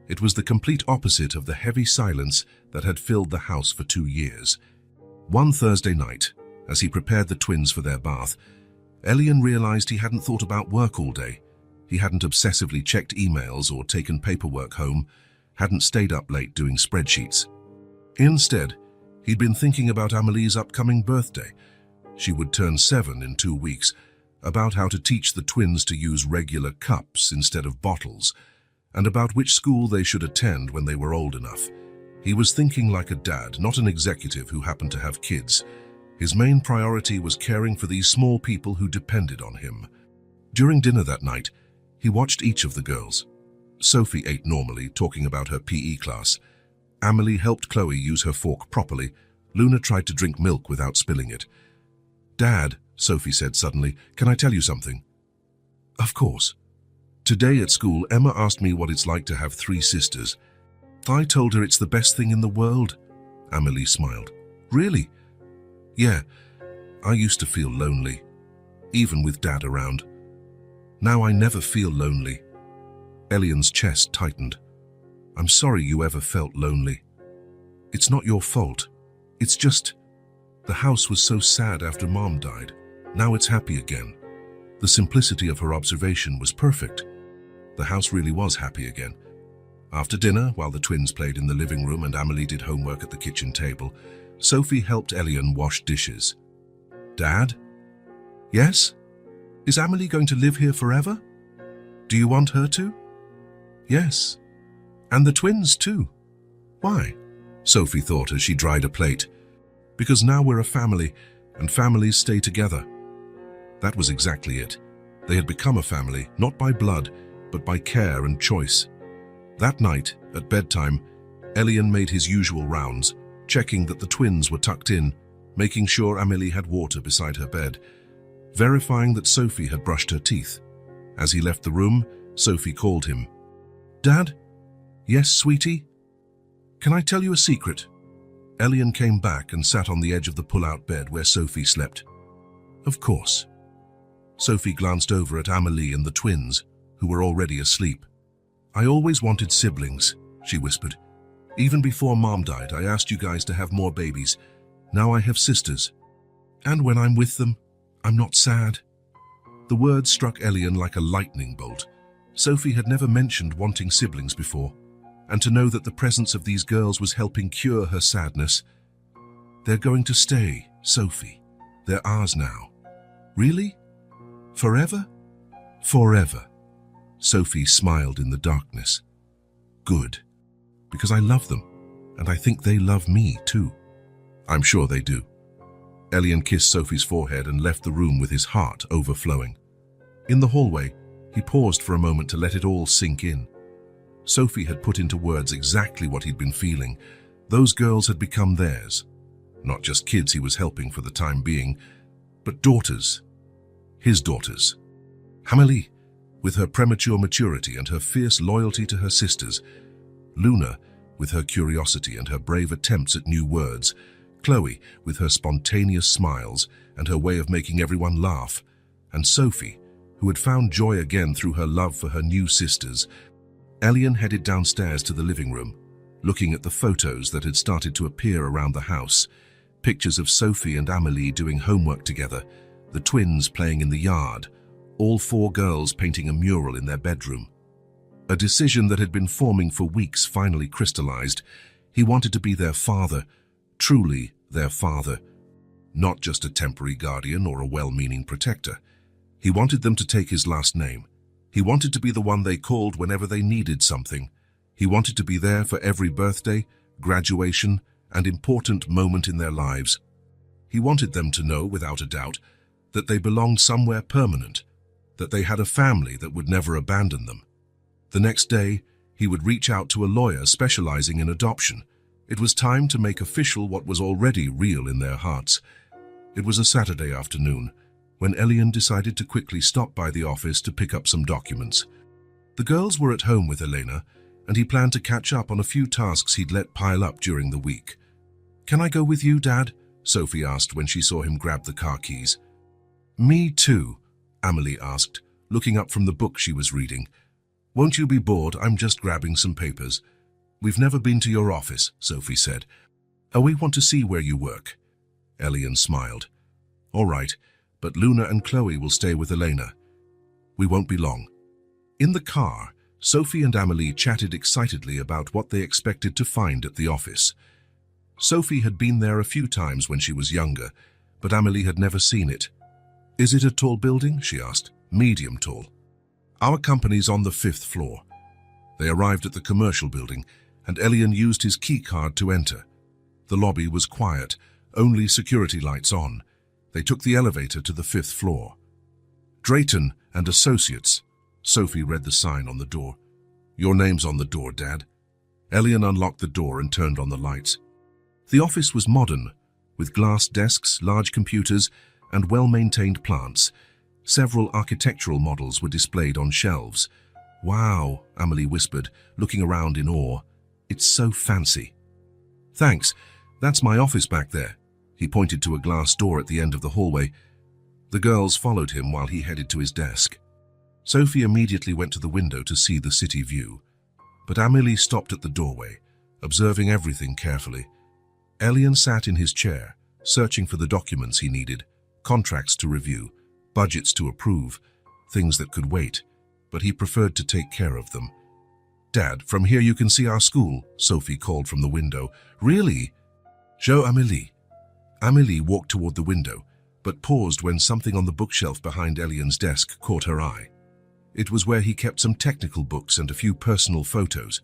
It was the complete opposite of the heavy silence that had filled the house for 2 years. One Thursday night, as he prepared the twins for their bath, Elian realized he hadn't thought about work all day. He hadn't obsessively checked emails or taken paperwork home, hadn't stayed up late doing spreadsheets. Instead, he'd been thinking about Amélie's upcoming birthday. She would turn 7 in 2 weeks, about how to teach the twins to use regular cups instead of bottles, and about which school they should attend when they were old enough. He was thinking like a dad, not an executive who happened to have kids. His main priority was caring for these small people who depended on him. During dinner that night, he watched each of the girls. Sophie ate normally, talking about her PE class. Amélie helped Chloe use her fork properly. Luna tried to drink milk without spilling it. "Dad," Sophie said suddenly, "can I tell you something?" "Of course." "Today at school, Emma asked me what it's like to have 3 sisters. I told her it's the best thing in the world." Amélie smiled. "Really?" "Yeah, I used to feel lonely, even with Dad around. Now I never feel lonely." Elian's chest tightened. "I'm sorry you ever felt lonely. It's not your fault. It's just, the house was so sad after Mom died. Now it's happy again." The simplicity of her observation was perfect. The house really was happy again. After dinner, while the twins played in the living room and Amélie did homework at the kitchen table, Sophie helped Elian wash dishes. "Dad?" "Yes? Is Amélie going to live here forever? Do you want her to?" "Yes. And the twins too." "Why?" Sophie thought as she dried a plate. "Because now we're a family, and families stay together." That was exactly it. They had become a family, not by blood, but by care and choice. That night, at bedtime, Elian made his usual rounds, checking that the twins were tucked in, making sure Amélie had water beside her bed, verifying that Sophie had brushed her teeth. As he left the room, Sophie called him. "Dad?" "Yes, sweetie?" "Can I tell you a secret?" Elian came back and sat on the edge of the pull-out bed where Sophie slept. "Of course." Sophie glanced over at Amélie and the twins, who were already asleep. "I always wanted siblings," she whispered. "Even before Mom died, I asked you guys to have more babies. Now I have sisters. And when I'm with them, I'm not sad." The words struck Elian like a lightning bolt. Sophie had never mentioned wanting siblings before, and to know that the presence of these girls was helping cure her sadness. "They're going to stay, Sophie. They're ours now." "Really? Forever?" "Forever." Sophie smiled in the darkness. "Good. Because I love them, and I think they love me too." "I'm sure they do." Elian kissed Sophie's forehead and left the room with his heart overflowing. In the hallway, he paused for a moment to let it all sink in. Sophie had put into words exactly what he'd been feeling. Those girls had become theirs. Not just kids he was helping for the time being, but daughters. His daughters. Amélie, with her premature maturity and her fierce loyalty to her sisters. Luna, with her curiosity and her brave attempts at new words. Chloe, with her spontaneous smiles and her way of making everyone laugh. And Sophie, who had found joy again through her love for her new sisters. Elian headed downstairs to the living room, looking at the photos that had started to appear around the house. Pictures of Sophie and Amélie doing homework together, the twins playing in the yard, all four girls painting a mural in their bedroom. A decision that had been forming for weeks finally crystallized. He wanted to be their father, truly their father. Not just a temporary guardian or a well-meaning protector. He wanted them to take his last name. He wanted to be the one they called whenever they needed something. He wanted to be there for every birthday, graduation, and important moment in their lives. He wanted them to know, without a doubt, that they belonged somewhere permanent, that they had a family that would never abandon them. The next day, he would reach out to a lawyer specializing in adoption. It was time to make official what was already real in their hearts. It was a Saturday afternoon, when Elian decided to quickly stop by the office to pick up some documents. The girls were at home with Elena, and he planned to catch up on a few tasks he'd let pile up during the week. "Can I go with you, Dad?" Sophie asked when she saw him grab the car keys. "Me too," Amélie asked, looking up from the book she was reading. "Won't you be bored? I'm just grabbing some papers." "We've never been to your office," Sophie said. "Oh, we want to see where you work." Elian smiled. "All right, but Luna and Chloe will stay with Elena. We won't be long." In the car, Sophie and Amélie chatted excitedly about what they expected to find at the office. Sophie had been there a few times when she was younger, but Amélie had never seen it. "Is it a tall building?" she asked. "Medium tall." "Our company's on the 5th floor." They arrived at the commercial building, and Elian used his key card to enter. The lobby was quiet, only security lights on. They took the elevator to the 5th floor. "Drayton and Associates." Sophie read the sign on the door. "Your name's on the door, Dad." Elian unlocked the door and turned on the lights. The office was modern, with glass desks, large computers, and well-maintained plants. Several architectural models were displayed on shelves. "Wow," Amélie whispered, looking around in awe. "It's so fancy." "Thanks. That's my office back there." He pointed to a glass door at the end of the hallway. The girls followed him while he headed to his desk. Sophie immediately went to the window to see the city view. But Amélie stopped at the doorway, observing everything carefully. Elian sat in his chair, searching for the documents he needed, contracts to review, budgets to approve, things that could wait, but he preferred to take care of them. "Dad, from here you can see our school," Sophie called from the window. "Really?" "Show Amélie." Amélie walked toward the window, but paused when something on the bookshelf behind Elian's desk caught her eye. It was where he kept some technical books and a few personal photos.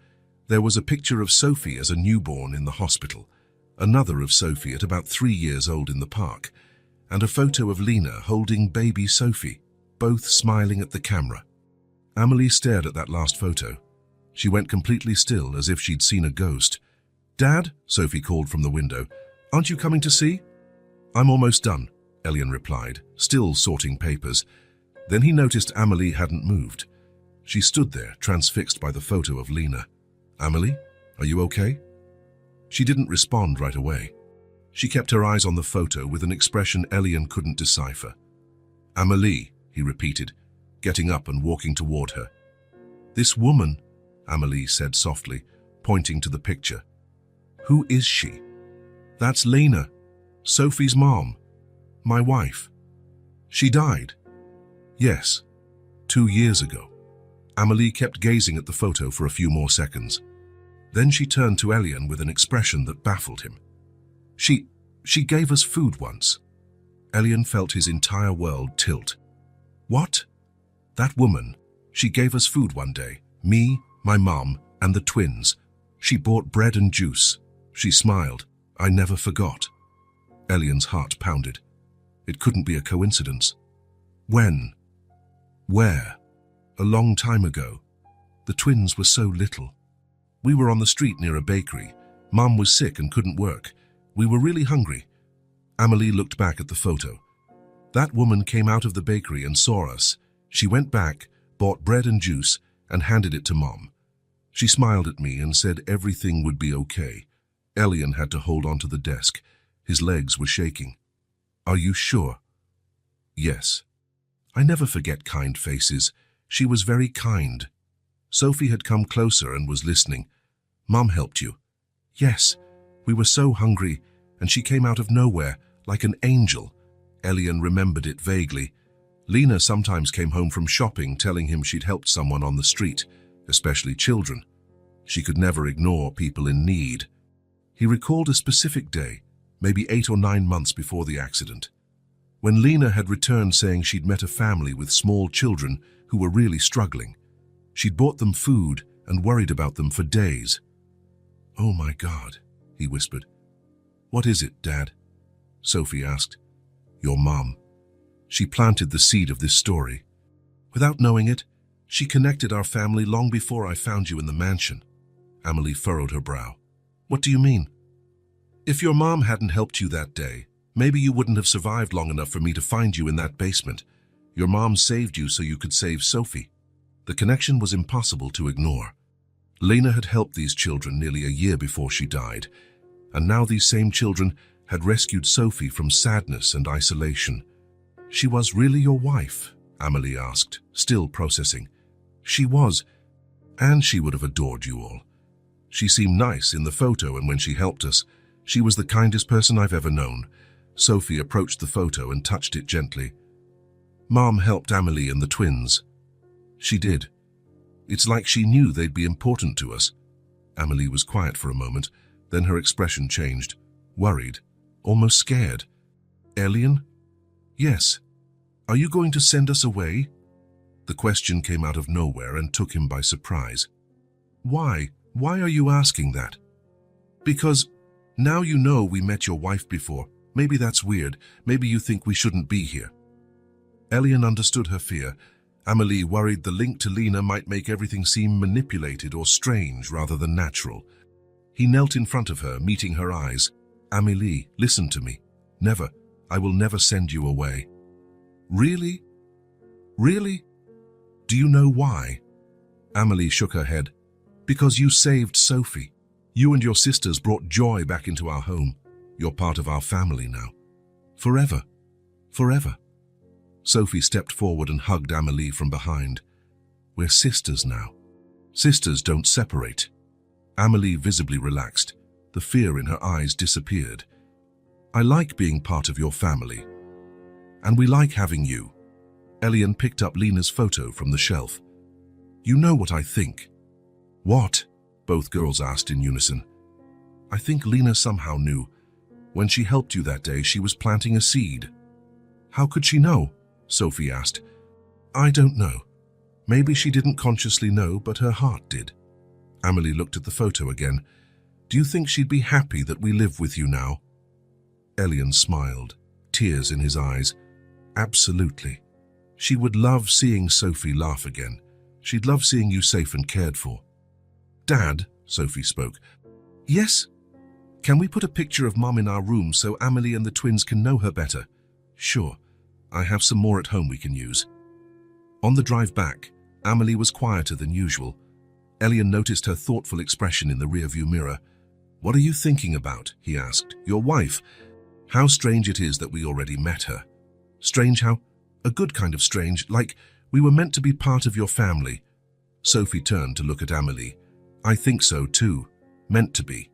There was a picture of Sophie as a newborn in the hospital, another of Sophie at about 3 years old in the park, and a photo of Lena holding baby Sophie, both smiling at the camera. Amélie stared at that last photo. She went completely still, as if she'd seen a ghost. "Dad," Sophie called from the window, "aren't you coming to see?" "I'm almost done," Elian replied, still sorting papers. Then he noticed Amélie hadn't moved. She stood there, transfixed by the photo of Lena. "Amélie, are you okay?" She didn't respond right away. She kept her eyes on the photo with an expression Elian couldn't decipher. "Amélie," he repeated, getting up and walking toward her. "This woman," Amélie said softly, pointing to the picture. "Who is she?" "That's Lena, Sophie's mom, my wife. She died." "Yes, 2 years ago." Amélie kept gazing at the photo for a few more seconds. Then she turned to Elian with an expression that baffled him. She gave us food once." Elian felt his entire world tilt. "What?" "That woman. She gave us food one day. Me, my mom, and the twins. She bought bread and juice. She smiled. I never forgot." Elian's heart pounded. It couldn't be a coincidence. "When? Where?" "A long time ago. The twins were so little. We were on the street near a bakery. Mom was sick and couldn't work. We were really hungry." Amélie looked back at the photo. "That woman came out of the bakery and saw us. She went back, bought bread and juice, and handed it to Mom. She smiled at me and said everything would be okay." Elian had to hold onto the desk. His legs were shaking. "Are you sure?" "Yes. I never forget kind faces. She was very kind." Sophie had come closer and was listening. "Mom helped you?" "Yes. We were so hungry, and she came out of nowhere, like an angel." Elian remembered it vaguely. Lena sometimes came home from shopping telling him she'd helped someone on the street, especially children. She could never ignore people in need. He recalled a specific day, maybe 8 or 9 months before the accident, when Lena had returned saying she'd met a family with small children who were really struggling. She'd bought them food and worried about them for days. "Oh my God," he whispered. "What is it, Dad?" Sophie asked. "Your mom. She planted the seed of this story. Without knowing it, she connected our family long before I found you in the mansion." Amelie furrowed her brow. "What do you mean?" "If your mom hadn't helped you that day, maybe you wouldn't have survived long enough for me to find you in that basement. Your mom saved you so you could save Sophie." The connection was impossible to ignore. Lena had helped these children nearly a year before she died, and now these same children had rescued Sophie from sadness and isolation. "She was really your wife?" Amelie asked, still processing. "She was, and she would have adored you all. She seemed nice in the photo, and when she helped us, she was the kindest person I've ever known." Sophie approached the photo and touched it gently. "Mom helped Amelie and the twins." "She did. It's like she knew they'd be important to us." Amelie was quiet for a moment, then her expression changed, worried, almost scared. "Elian?" "Yes. Are you going to send us away?" The question came out of nowhere and took him by surprise. "Why? Why are you asking that?" "Because now you know we met your wife before. Maybe that's weird. Maybe you think we shouldn't be here." Elian understood her fear. Amelie worried the link to Lena might make everything seem manipulated or strange rather than natural. He knelt in front of her, meeting her eyes. "Amelie, listen to me. Never. I will never send you away." "Really? Really? Do you know why?" Amelie shook her head. "Because you saved Sophie. You and your sisters brought joy back into our home. You're part of our family now. Forever. Forever." Sophie stepped forward and hugged Amelie from behind. "We're sisters now. Sisters don't separate." Amelie visibly relaxed. The fear in her eyes disappeared. "I like being part of your family. And we like having you." Elian picked up Lena's photo from the shelf. "You know what I think." "What?" both girls asked in unison. "I think Lena somehow knew. When she helped you that day, she was planting a seed." "How could she know?" Sophie asked. "I don't know. Maybe she didn't consciously know, but her heart did." Amelie looked at the photo again. "Do you think she'd be happy that we live with you now?" Elian smiled, tears in his eyes. "Absolutely. She would love seeing Sophie laugh again. She'd love seeing you safe and cared for." "Dad," Sophie spoke. "Yes? Can we put a picture of Mom in our room so Amelie and the twins can know her better?" "Sure. I have some more at home we can use." On the drive back, Amelie was quieter than usual. Elian noticed her thoughtful expression in the rearview mirror. "What are you thinking about?" he asked. "Your wife? How strange it is that we already met her." "Strange how?" "A good kind of strange, like we were meant to be part of your family." Sophie turned to look at Amelie. "I think so too. Meant to be."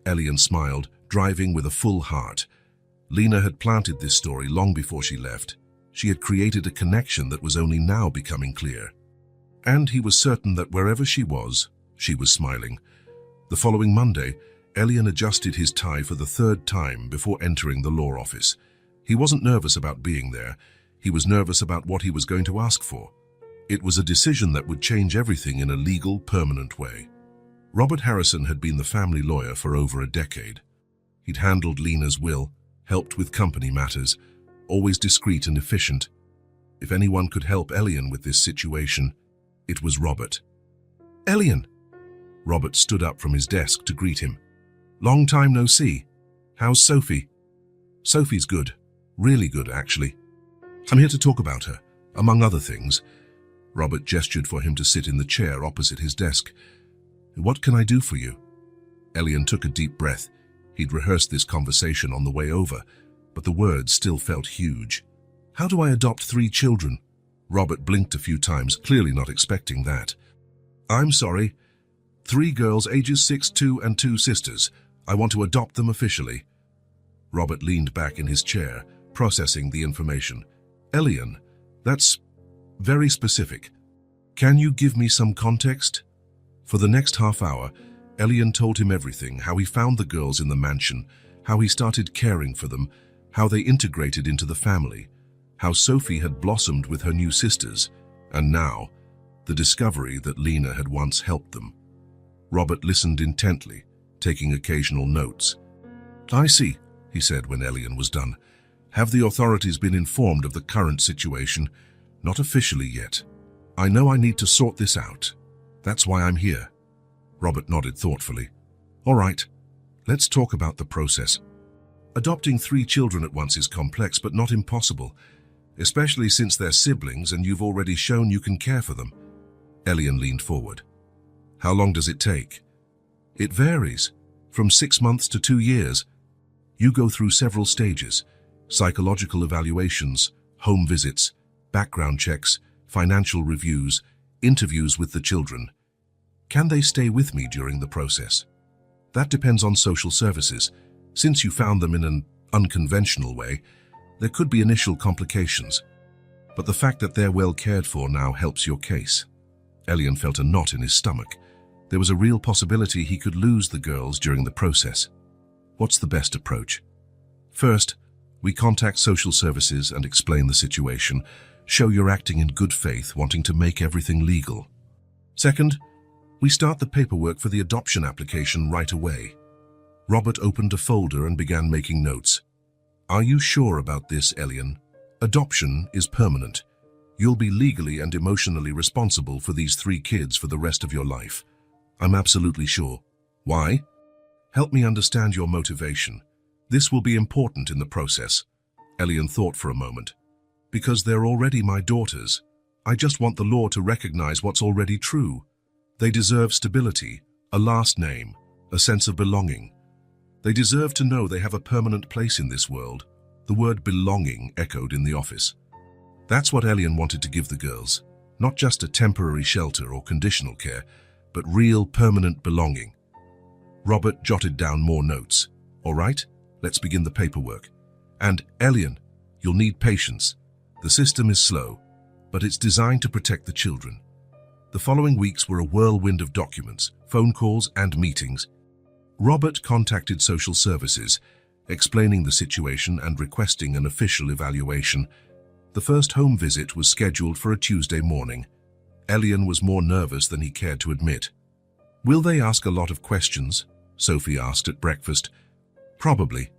Elian smiled, driving with a full heart. Lena had planted this story long before she left. She had created a connection that was only now becoming clear. And he was certain that wherever she was smiling. The following Monday, Elian adjusted his tie for the 3rd time before entering the law office. He wasn't nervous about being there. He was nervous about what he was going to ask for. It was a decision that would change everything in a legal, permanent way. Robert Harrison had been the family lawyer for over a decade. He'd handled Lena's will, helped with company matters, always discreet and efficient. If anyone could help Elian with this situation, it was Robert. "Elian!" Robert stood up from his desk to greet him. "Long time no see. How's Sophie?" "Sophie's good. Really good, actually. I'm here to talk about her, among other things." Robert gestured for him to sit in the chair opposite his desk. "What can I do for you?" Elian took a deep breath. He'd rehearsed this conversation on the way over, but the words still felt huge. "How do I adopt 3 children?" Robert blinked a few times, clearly not expecting that. I'm sorry. 3 girls ages 6, 2 and 2 sisters. I want to adopt them officially. Robert leaned back in his chair, processing the information. Elian, that's very specific. Can you give me some context? For the next half hour, Elian told him everything, how he found the girls in the mansion, how he started caring for them, how they integrated into the family, how Sophie had blossomed with her new sisters, and now, the discovery that Lena had once helped them. Robert listened intently, taking occasional notes. I see, he said when Elian was done. Have the authorities been informed of the current situation? Not officially yet. I know I need to sort this out. That's why I'm here. Robert nodded thoughtfully. All right, let's talk about the process. Adopting 3 children at once is complex but not impossible, especially since they're siblings and you've already shown you can care for them. Elian leaned forward. How long does it take? It varies, from 6 months to 2 years. You go through several stages: psychological evaluations, home visits, background checks, financial reviews, interviews with the children. Can they stay with me during the process? That depends on social services. Since you found them in an unconventional way, there could be initial complications. But the fact that they're well cared for now helps your case. Elian felt a knot in his stomach. There was a real possibility he could lose the girls during the process. What's the best approach? First, we contact social services and explain the situation. Show you're acting in good faith, wanting to make everything legal. Second, we start the paperwork for the adoption application right away. Robert opened a folder and began making notes. Are you sure about this, Elian? Adoption is permanent. You'll be legally and emotionally responsible for these 3 kids for the rest of your life. I'm absolutely sure. Why? Help me understand your motivation. This will be important in the process. Elian thought for a moment. Because they're already my daughters. I just want the law to recognize what's already true. They deserve stability, a last name, a sense of belonging. They deserve to know they have a permanent place in this world. The word belonging echoed in the office. That's what Elian wanted to give the girls. Not just a temporary shelter or conditional care, but real permanent belonging. Robert jotted down more notes. All right, let's begin the paperwork. And Elian, you'll need patience. The system is slow, but it's designed to protect the children. The following weeks were a whirlwind of documents, phone calls and meetings. Robert contacted social services, explaining the situation and requesting an official evaluation. The first home visit was scheduled for a Tuesday morning. Elian was more nervous than he cared to admit. Will they ask a lot of questions? Sophie asked at breakfast. Probably,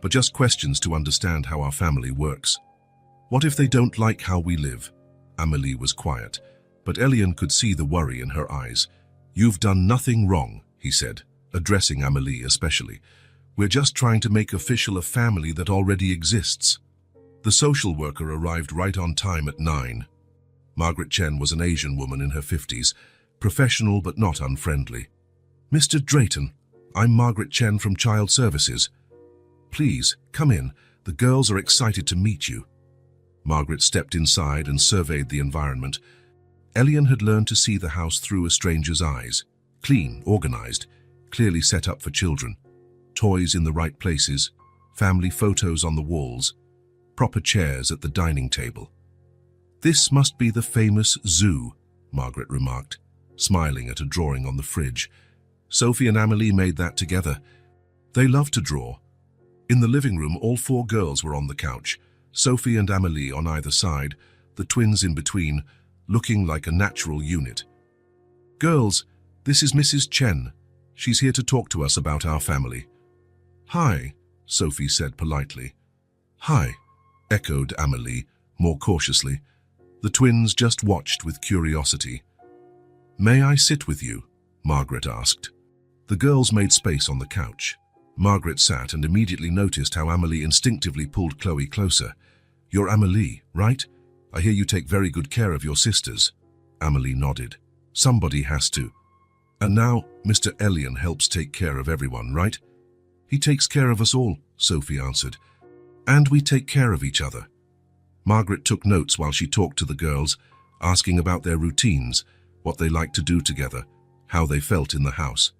but just questions to understand how our family works. What if they don't like how we live? Amélie was quiet, but Elian could see the worry in her eyes. You've done nothing wrong, he said, addressing Amélie especially. We're just trying to make official a family that already exists. The social worker arrived right on time at 9. Margaret Chen was an Asian woman in her 50s, professional but not unfriendly. Mr. Drayton, I'm Margaret Chen from Child Services. Please, come in. The girls are excited to meet you. Margaret stepped inside and surveyed the environment. Elian had learned to see the house through a stranger's eyes. Clean, organized, clearly set up for children. Toys in the right places, family photos on the walls, proper chairs at the dining table. This must be the famous zoo, Margaret remarked, smiling at a drawing on the fridge. Sophie and Amélie made that together. They love to draw. In the living room, all 4 girls were on the couch, Sophie and Amélie on either side, the twins in between, looking like a natural unit. Girls, this is Mrs. Chen. She's here to talk to us about our family. Hi, Sophie said politely. Hi, echoed Amélie, more cautiously. The twins just watched with curiosity. May I sit with you? Margaret asked. The girls made space on the couch. Margaret sat and immediately noticed how Amélie instinctively pulled Chloe closer. You're Amélie, right? I hear you take very good care of your sisters. Amélie nodded. Somebody has to. And now, Mr. Elian helps take care of everyone, right? He takes care of us all, Sophie answered. And we take care of each other. Margaret took notes while she talked to the girls, asking about their routines, what they liked to do together, how they felt in the house.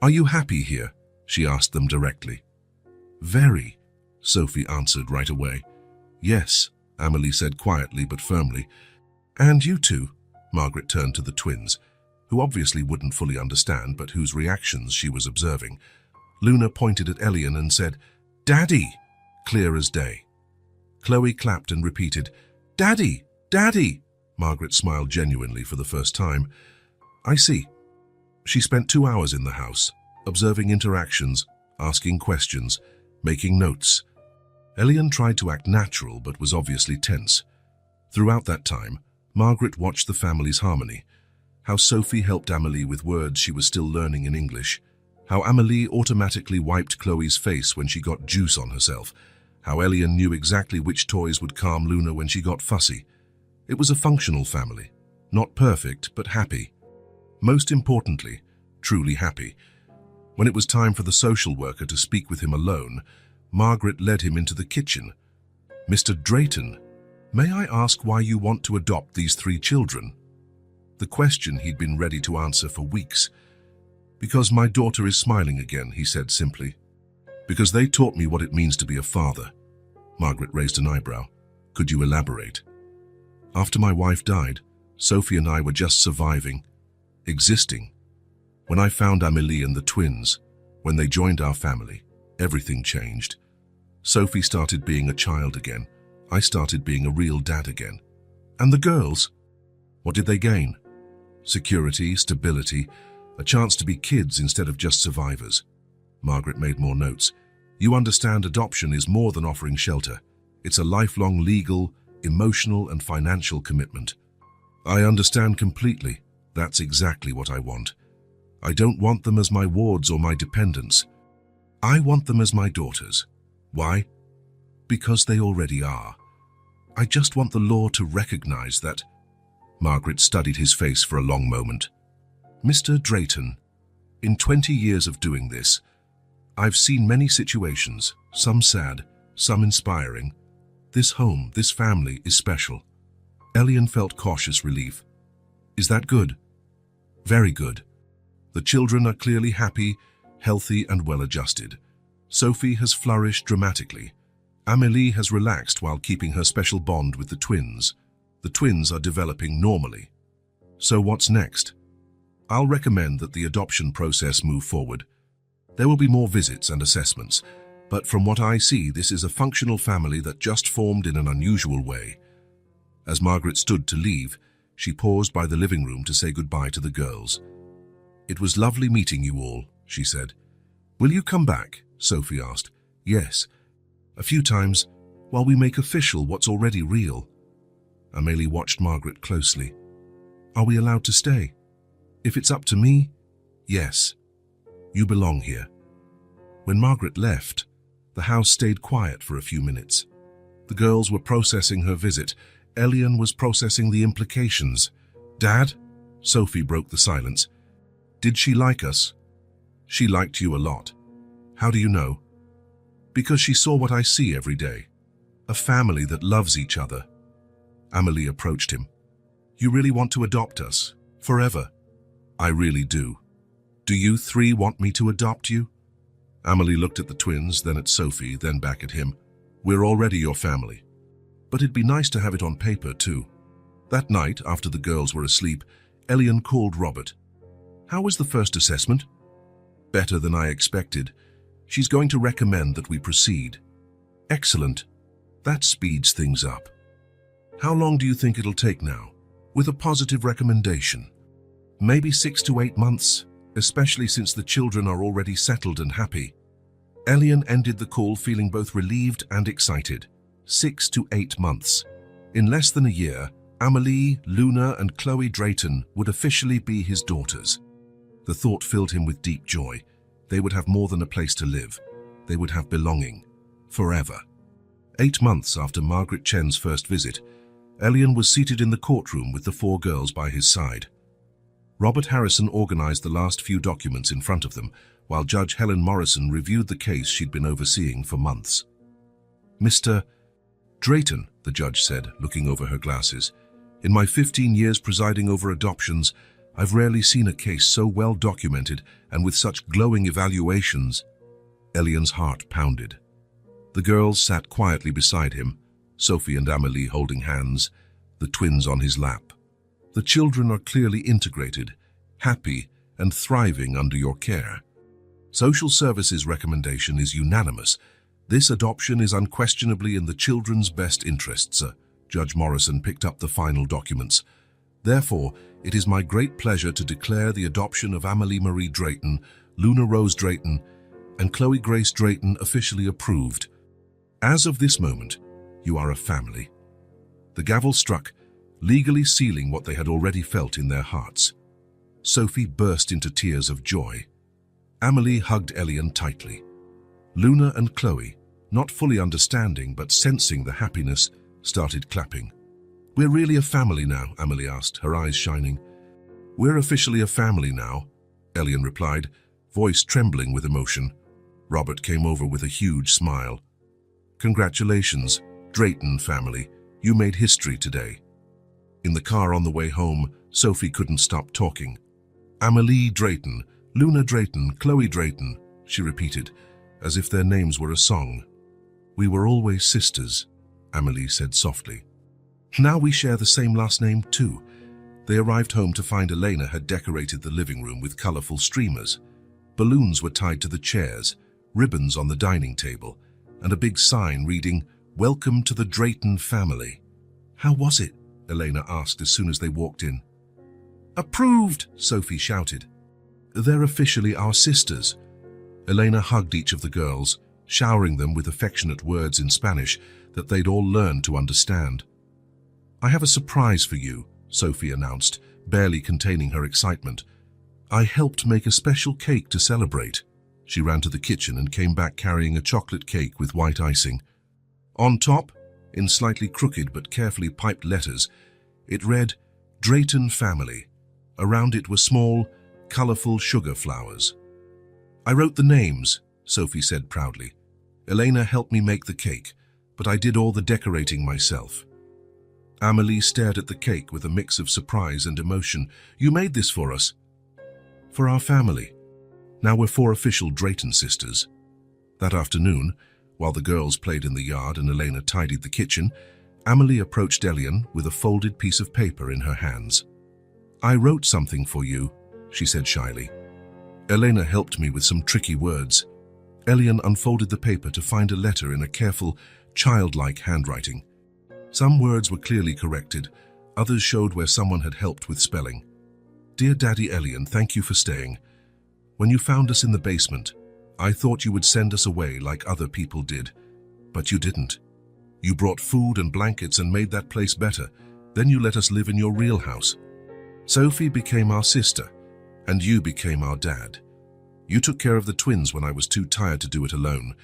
"Are you happy here?" she asked them directly. "Very," Sophie answered right away. "Yes," Amelie said quietly but firmly. "And you too," Margaret turned to the twins, who obviously wouldn't fully understand but whose reactions she was observing. Luna pointed at Elian and said, "Daddy," clear as day. Chloe clapped and repeated, "Daddy, Daddy." Margaret smiled genuinely for the first time. "I see." She spent 2 hours in the house, observing interactions, asking questions, making notes. Elian tried to act natural but was obviously tense. Throughout that time, Margaret watched the family's harmony, how Sophie helped Amelie with words she was still learning in English, how Amelie automatically wiped Chloe's face when she got juice on herself, how Elian knew exactly which toys would calm Luna when she got fussy. It was a functional family, not perfect but happy. Most importantly, truly happy. When it was time for the social worker to speak with him alone, Margaret led him into the kitchen. "Mr. Drayton, may I ask why you want to adopt these 3 children?" The question he'd been ready to answer for weeks. "Because my daughter is smiling again," he said simply. "Because they taught me what it means to be a father." Margaret raised an eyebrow. "Could you elaborate?" "After my wife died, Sophie and I were just surviving, existing. When I found Amelie and the twins, when they joined our family, everything changed. Sophie started being a child again. I started being a real dad again. And the girls? What did they gain? Security, stability, a chance to be kids instead of just survivors." Margaret made more notes. "You understand, adoption is more than offering shelter. It's a lifelong legal, emotional and financial commitment." "I understand completely. That's exactly what I want. I don't want them as my wards or my dependents. I want them as my daughters. Why? Because they already are. I just want the law to recognize that." Margaret studied his face for a long moment. "Mr. Drayton, in 20 years of doing this, I've seen many situations, some sad, some inspiring. This home, this family is special." Elian felt cautious relief. "Is that good?" "Very good. The children are clearly happy, healthy and well-adjusted. Sophie has flourished dramatically. Amelie has relaxed while keeping her special bond with the twins. The twins are developing normally. So what's next? I'll recommend that the adoption process move forward. There will be more visits and assessments, but from what I see, this is a functional family that just formed in an unusual way." As Margaret stood to leave, she paused by the living room to say goodbye to the girls. "It was lovely meeting you all," she said. "Will you come back?" Sophie asked. "Yes, a few times, while we make official what's already real." Amelie watched Margaret closely. "Are we allowed to stay?" "If it's up to me, yes. You belong here." When Margaret left, the house stayed quiet for a few minutes. The girls were processing her visit. Elian was processing the implications. "Dad?" Sophie broke the silence. "Did she like us?" "She liked you a lot." "How do you know?" "Because she saw what I see every day. A family that loves each other." Amelie approached him. "You really want to adopt us? Forever?" "I really do. Do you 3 want me to adopt you?" Amelie looked at the twins, then at Sophie, then back at him. "We're already your family. But it'd be nice to have it on paper, too." That night, after the girls were asleep, Elian called Robert. "How was the first assessment?" "Better than I expected. She's going to recommend that we proceed." "Excellent. That speeds things up. How long do you think it'll take now, with a positive recommendation?" "Maybe 6 to 8 months, especially since the children are already settled and happy." Elian ended the call feeling both relieved and excited. 6 to 8 months. In less than a year, Amelie, Luna and Chloe Drayton would officially be his daughters. The thought filled him with deep joy. They would have more than a place to live. They would have belonging. Forever. 8 months after Margaret Chen's first visit, Elian was seated in the courtroom with the 4 girls by his side. Robert Harrison organized the last few documents in front of them, while Judge Helen Morrison reviewed the case she'd been overseeing for months. "Mr. Drayton," the judge said, looking over her glasses, In my 15 years presiding over adoptions, I've rarely seen a case so well documented and with such glowing evaluations. Elian's heart pounded. The girls sat quietly beside him, Sophie and Amélie holding hands, the twins on his lap. The children are clearly integrated, happy and thriving under your care. Social Services recommendation is unanimous. This adoption is unquestionably in the children's best interests. Judge Morrison picked up the final documents. Therefore, it is my great pleasure to declare the adoption of Amélie Marie Drayton, Luna Rose Drayton, and Chloe Grace Drayton officially approved. As of this moment, you are a family. The gavel struck, legally sealing what they had already felt in their hearts. Sophie burst into tears of joy. Amélie hugged Elian tightly. Luna and Chloe, not fully understanding but sensing the happiness, started clapping. "We're really a family now," Amélie asked, her eyes shining. "We're officially a family now," Elian replied, voice trembling with emotion. Robert came over with a huge smile. "Congratulations, Drayton family. You made history today." In the car on the way home, Sophie couldn't stop talking. "Amélie Drayton, Luna Drayton, Chloe Drayton," she repeated, as if their names were a song. "We were always sisters," Amélie said softly. "Now we share the same last name too." They arrived home to find Elena had decorated the living room with colorful streamers. Balloons were tied to the chairs, ribbons on the dining table, and a big sign reading, "Welcome to the Drayton family." "How was it?" Elena asked as soon as they walked in. "Approved!" Sophie shouted. "They're officially our sisters." Elena hugged each of the girls, showering them with affectionate words in Spanish that they'd all learned to understand. "I have a surprise for you," Sophie announced, barely containing her excitement. "I helped make a special cake to celebrate." She ran to the kitchen and came back carrying a chocolate cake with white icing. On top, in slightly crooked but carefully piped letters, it read, "Drayton family." Around it were small, colorful sugar flowers. "I wrote the names," Sophie said proudly. "Elena helped me make the cake, but I did all the decorating myself." Amélie stared at the cake with a mix of surprise and emotion. "You made this for us?" "For our family. Now we're 4 official Drayton sisters." That afternoon, while the girls played in the yard and Elena tidied the kitchen, Amélie approached Elian with a folded piece of paper in her hands. "I wrote something for you," she said shyly. Elena helped me with some tricky words. Elian unfolded the paper to find a letter in a careful, childlike handwriting. Some words were clearly corrected, others showed where someone had helped with spelling. "Dear Daddy Elian, thank you for staying. When you found us in the basement, I thought you would send us away like other people did, but you didn't. You brought food and blankets and made that place better. Then you let us live in your real house. Sophie became our sister, and you became our dad. You took care of the twins when I was too tired to do it alone.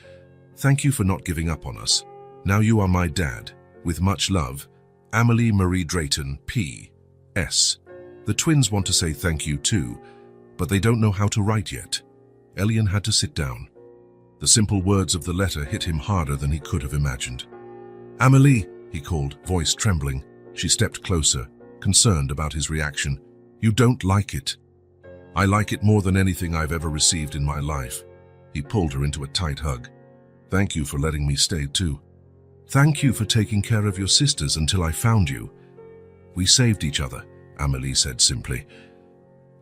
Thank you for not giving up on us. Now you are my dad. With much love, Amélie Marie Drayton, P.S. The twins want to say thank you too, but they don't know how to write yet." Elian had to sit down. The simple words of the letter hit him harder than he could have imagined. "Amélie," he called, voice trembling. She stepped closer, concerned about his reaction. "You don't like it." "I like it more than anything I've ever received in my life." He pulled her into a tight hug. "Thank you for letting me stay too. Thank you for taking care of your sisters until I found you." "We saved each other," Amélie said simply.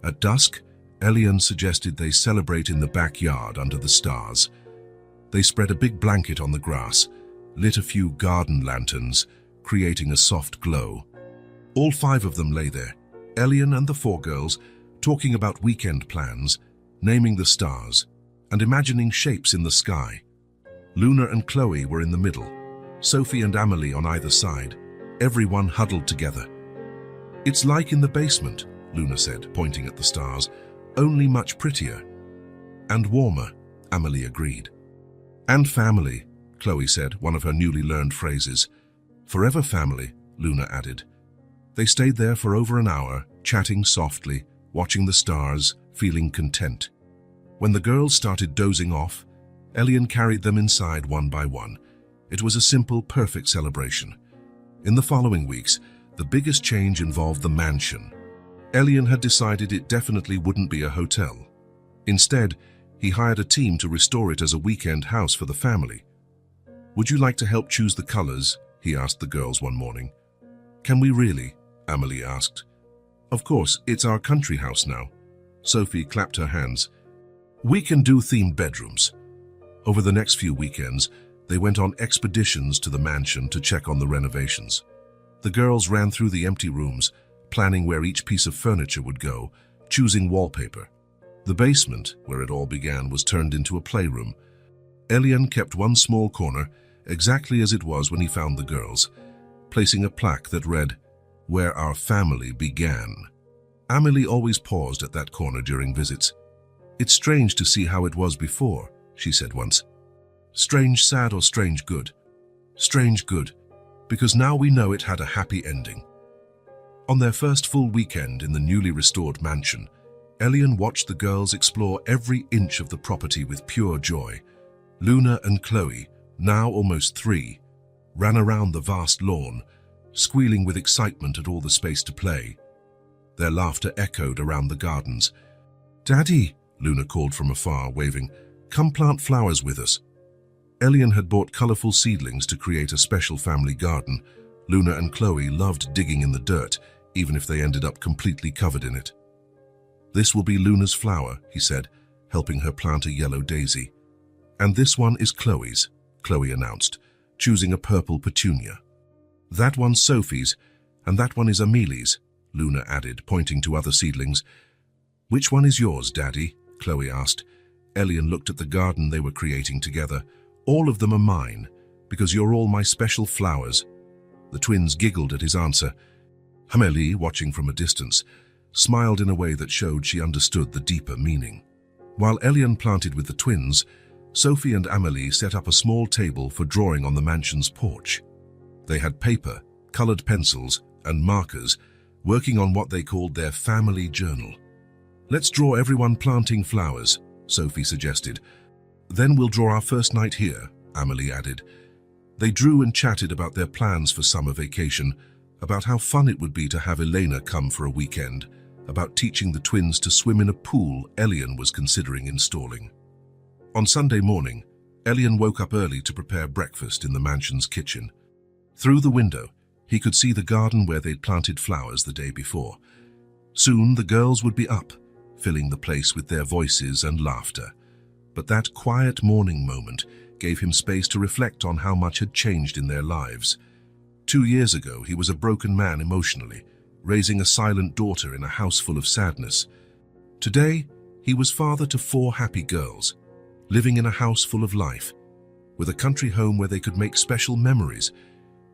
At dusk, Elian suggested they celebrate in the backyard under the stars. They spread a big blanket on the grass, lit a few garden lanterns, creating a soft glow. All 5 of them lay there, Elian and the 4 girls, talking about weekend plans, naming the stars, and imagining shapes in the sky. Luna and Chloe were in the middle, Sophie and Amélie on either side, everyone huddled together. "It's like in the basement," Luna said, pointing at the stars, "only much prettier." "And warmer," Amélie agreed. "And family," Chloe said, one of her newly learned phrases. "Forever family," Luna added. They stayed there for over an hour, chatting softly, watching the stars, feeling content. When the girls started dozing off, Elian carried them inside one by one. It was a simple, perfect celebration. In the following weeks, The biggest change involved the mansion. Elian had decided it definitely wouldn't be a hotel. Instead, he hired a team to restore it as a weekend house for the family. "Would you like to help choose the colors?" he asked the girls one morning. "Can we really?" Amelie asked. "Of course, it's our country house now." Sophie clapped her hands. "We can do themed bedrooms." Over the next few weekends, they went on expeditions to the mansion to check on the renovations. The girls ran through the empty rooms, planning where each piece of furniture would go, choosing wallpaper. The basement, where it all began, was turned into a playroom. Elian kept one small corner exactly as it was when he found the girls, placing a plaque that read, "Where our family began." Amelie always paused at that corner during visits. "It's strange to see how it was before," she said once. "Strange sad or strange good?" "Strange good, because now we know it had a happy ending." On their first full weekend in the newly restored mansion, Elian watched the girls explore every inch of the property with pure joy. Luna and Chloe, now almost 3, ran around the vast lawn, squealing with excitement at all the space to play. Their laughter echoed around the gardens. "Daddy," Luna called from afar, waving, "come plant flowers with us." Elian had bought colorful seedlings to create a special family garden. Luna and Chloe loved digging in the dirt, even if they ended up completely covered in it. "This will be Luna's flower," he said, helping her plant a yellow daisy. "And this one is Chloe's," Chloe announced, choosing a purple petunia. "That one's Sophie's, and that one is Amelie's," Luna added, pointing to other seedlings. "Which one is yours, Daddy?" Chloe asked. Elian looked at the garden they were creating together. "All of them are mine, because you're all my special flowers." The twins giggled at his answer. Amelie, watching from a distance, smiled in a way that showed she understood the deeper meaning. While Elian planted with the twins, Sophie and Amelie set up a small table for drawing on the mansion's porch. They had paper, colored pencils, and markers, working on what they called their family journal. "Let's draw everyone planting flowers," Sophie suggested. "Then we'll draw our first night here," Amelie added. They drew and chatted about their plans for summer vacation, about how fun it would be to have Elena come for a weekend, about teaching the twins to swim in a pool Elian was considering installing. On Sunday morning, Elian woke up early to prepare breakfast in the mansion's kitchen. Through the window, he could see the garden where they'd planted flowers the day before. Soon the girls would be up, filling the place with their voices and laughter. But that quiet morning moment gave him space to reflect on how much had changed in their lives. 2 years ago, he was a broken man emotionally, raising a silent daughter in a house full of sadness. Today, he was father to 4 happy girls, living in a house full of life. With a country home where they could make special memories,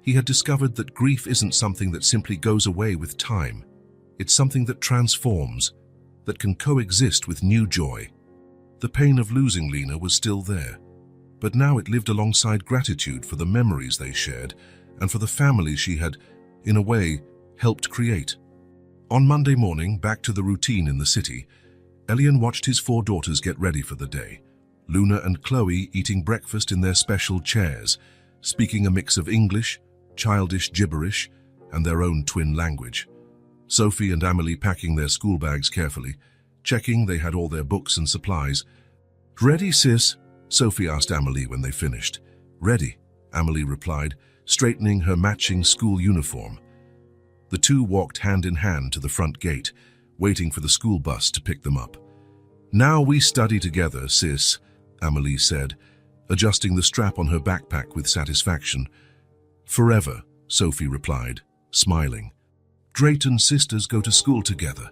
he had discovered that grief isn't something that simply goes away with time. It's something that transforms, that can coexist with new joy. The pain of losing Lena was still there, but now it lived alongside gratitude for the memories they shared and for the family she had, in a way, helped create. On Monday morning, back to the routine in the city, Elian watched his 4 daughters get ready for the day. Luna and Chloe eating breakfast in their special chairs, speaking a mix of English, childish gibberish, and their own twin language. Sophie and Amelie packing their school bags carefully, checking they had all their books and supplies. "Ready, sis?" Sophie asked Amelie when they finished. "Ready," Amelie replied, straightening her matching school uniform. The two walked hand in hand to the front gate, waiting for the school bus to pick them up. "Now we study together, sis," Amelie said, adjusting the strap on her backpack with satisfaction. "Forever," Sophie replied, smiling. Drayton sisters go to school together.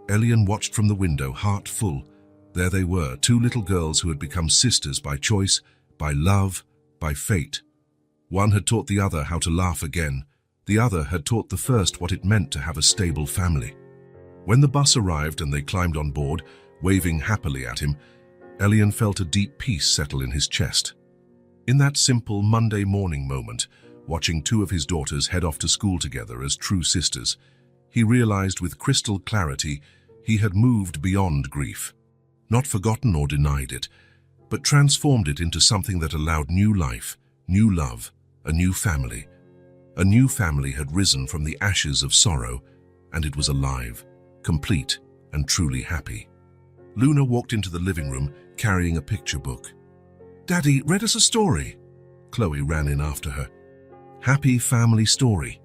Elian watched from the window, heart full. There they were, 2 little girls who had become sisters by choice, by love, by fate. One had taught the other how to laugh again. The other had taught the first what it meant to have a stable family. When the bus arrived and they climbed on board, waving happily at him, Elian felt a deep peace settle in his chest. In that simple Monday morning moment, watching 2 of his daughters head off to school together as true sisters, he realized with crystal clarity he had moved beyond grief. Not forgotten or denied it, but transformed it into something that allowed new life, new love, a new family. A new family had risen from the ashes of sorrow, and it was alive, complete, and truly happy. Luna walked into the living room carrying a picture book. "Daddy, read us a story." Chloe ran in after her. "Happy family story."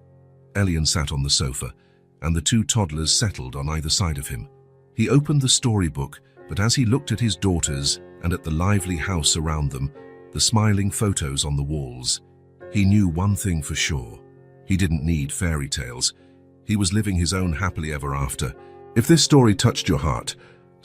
Elian sat on the sofa, and the two toddlers settled on either side of him. He opened the storybook, but as he looked at his daughters and at the lively house around them, the smiling photos on the walls, he knew one thing for sure. He didn't need fairy tales. He was living his own happily ever after. If this story touched your heart,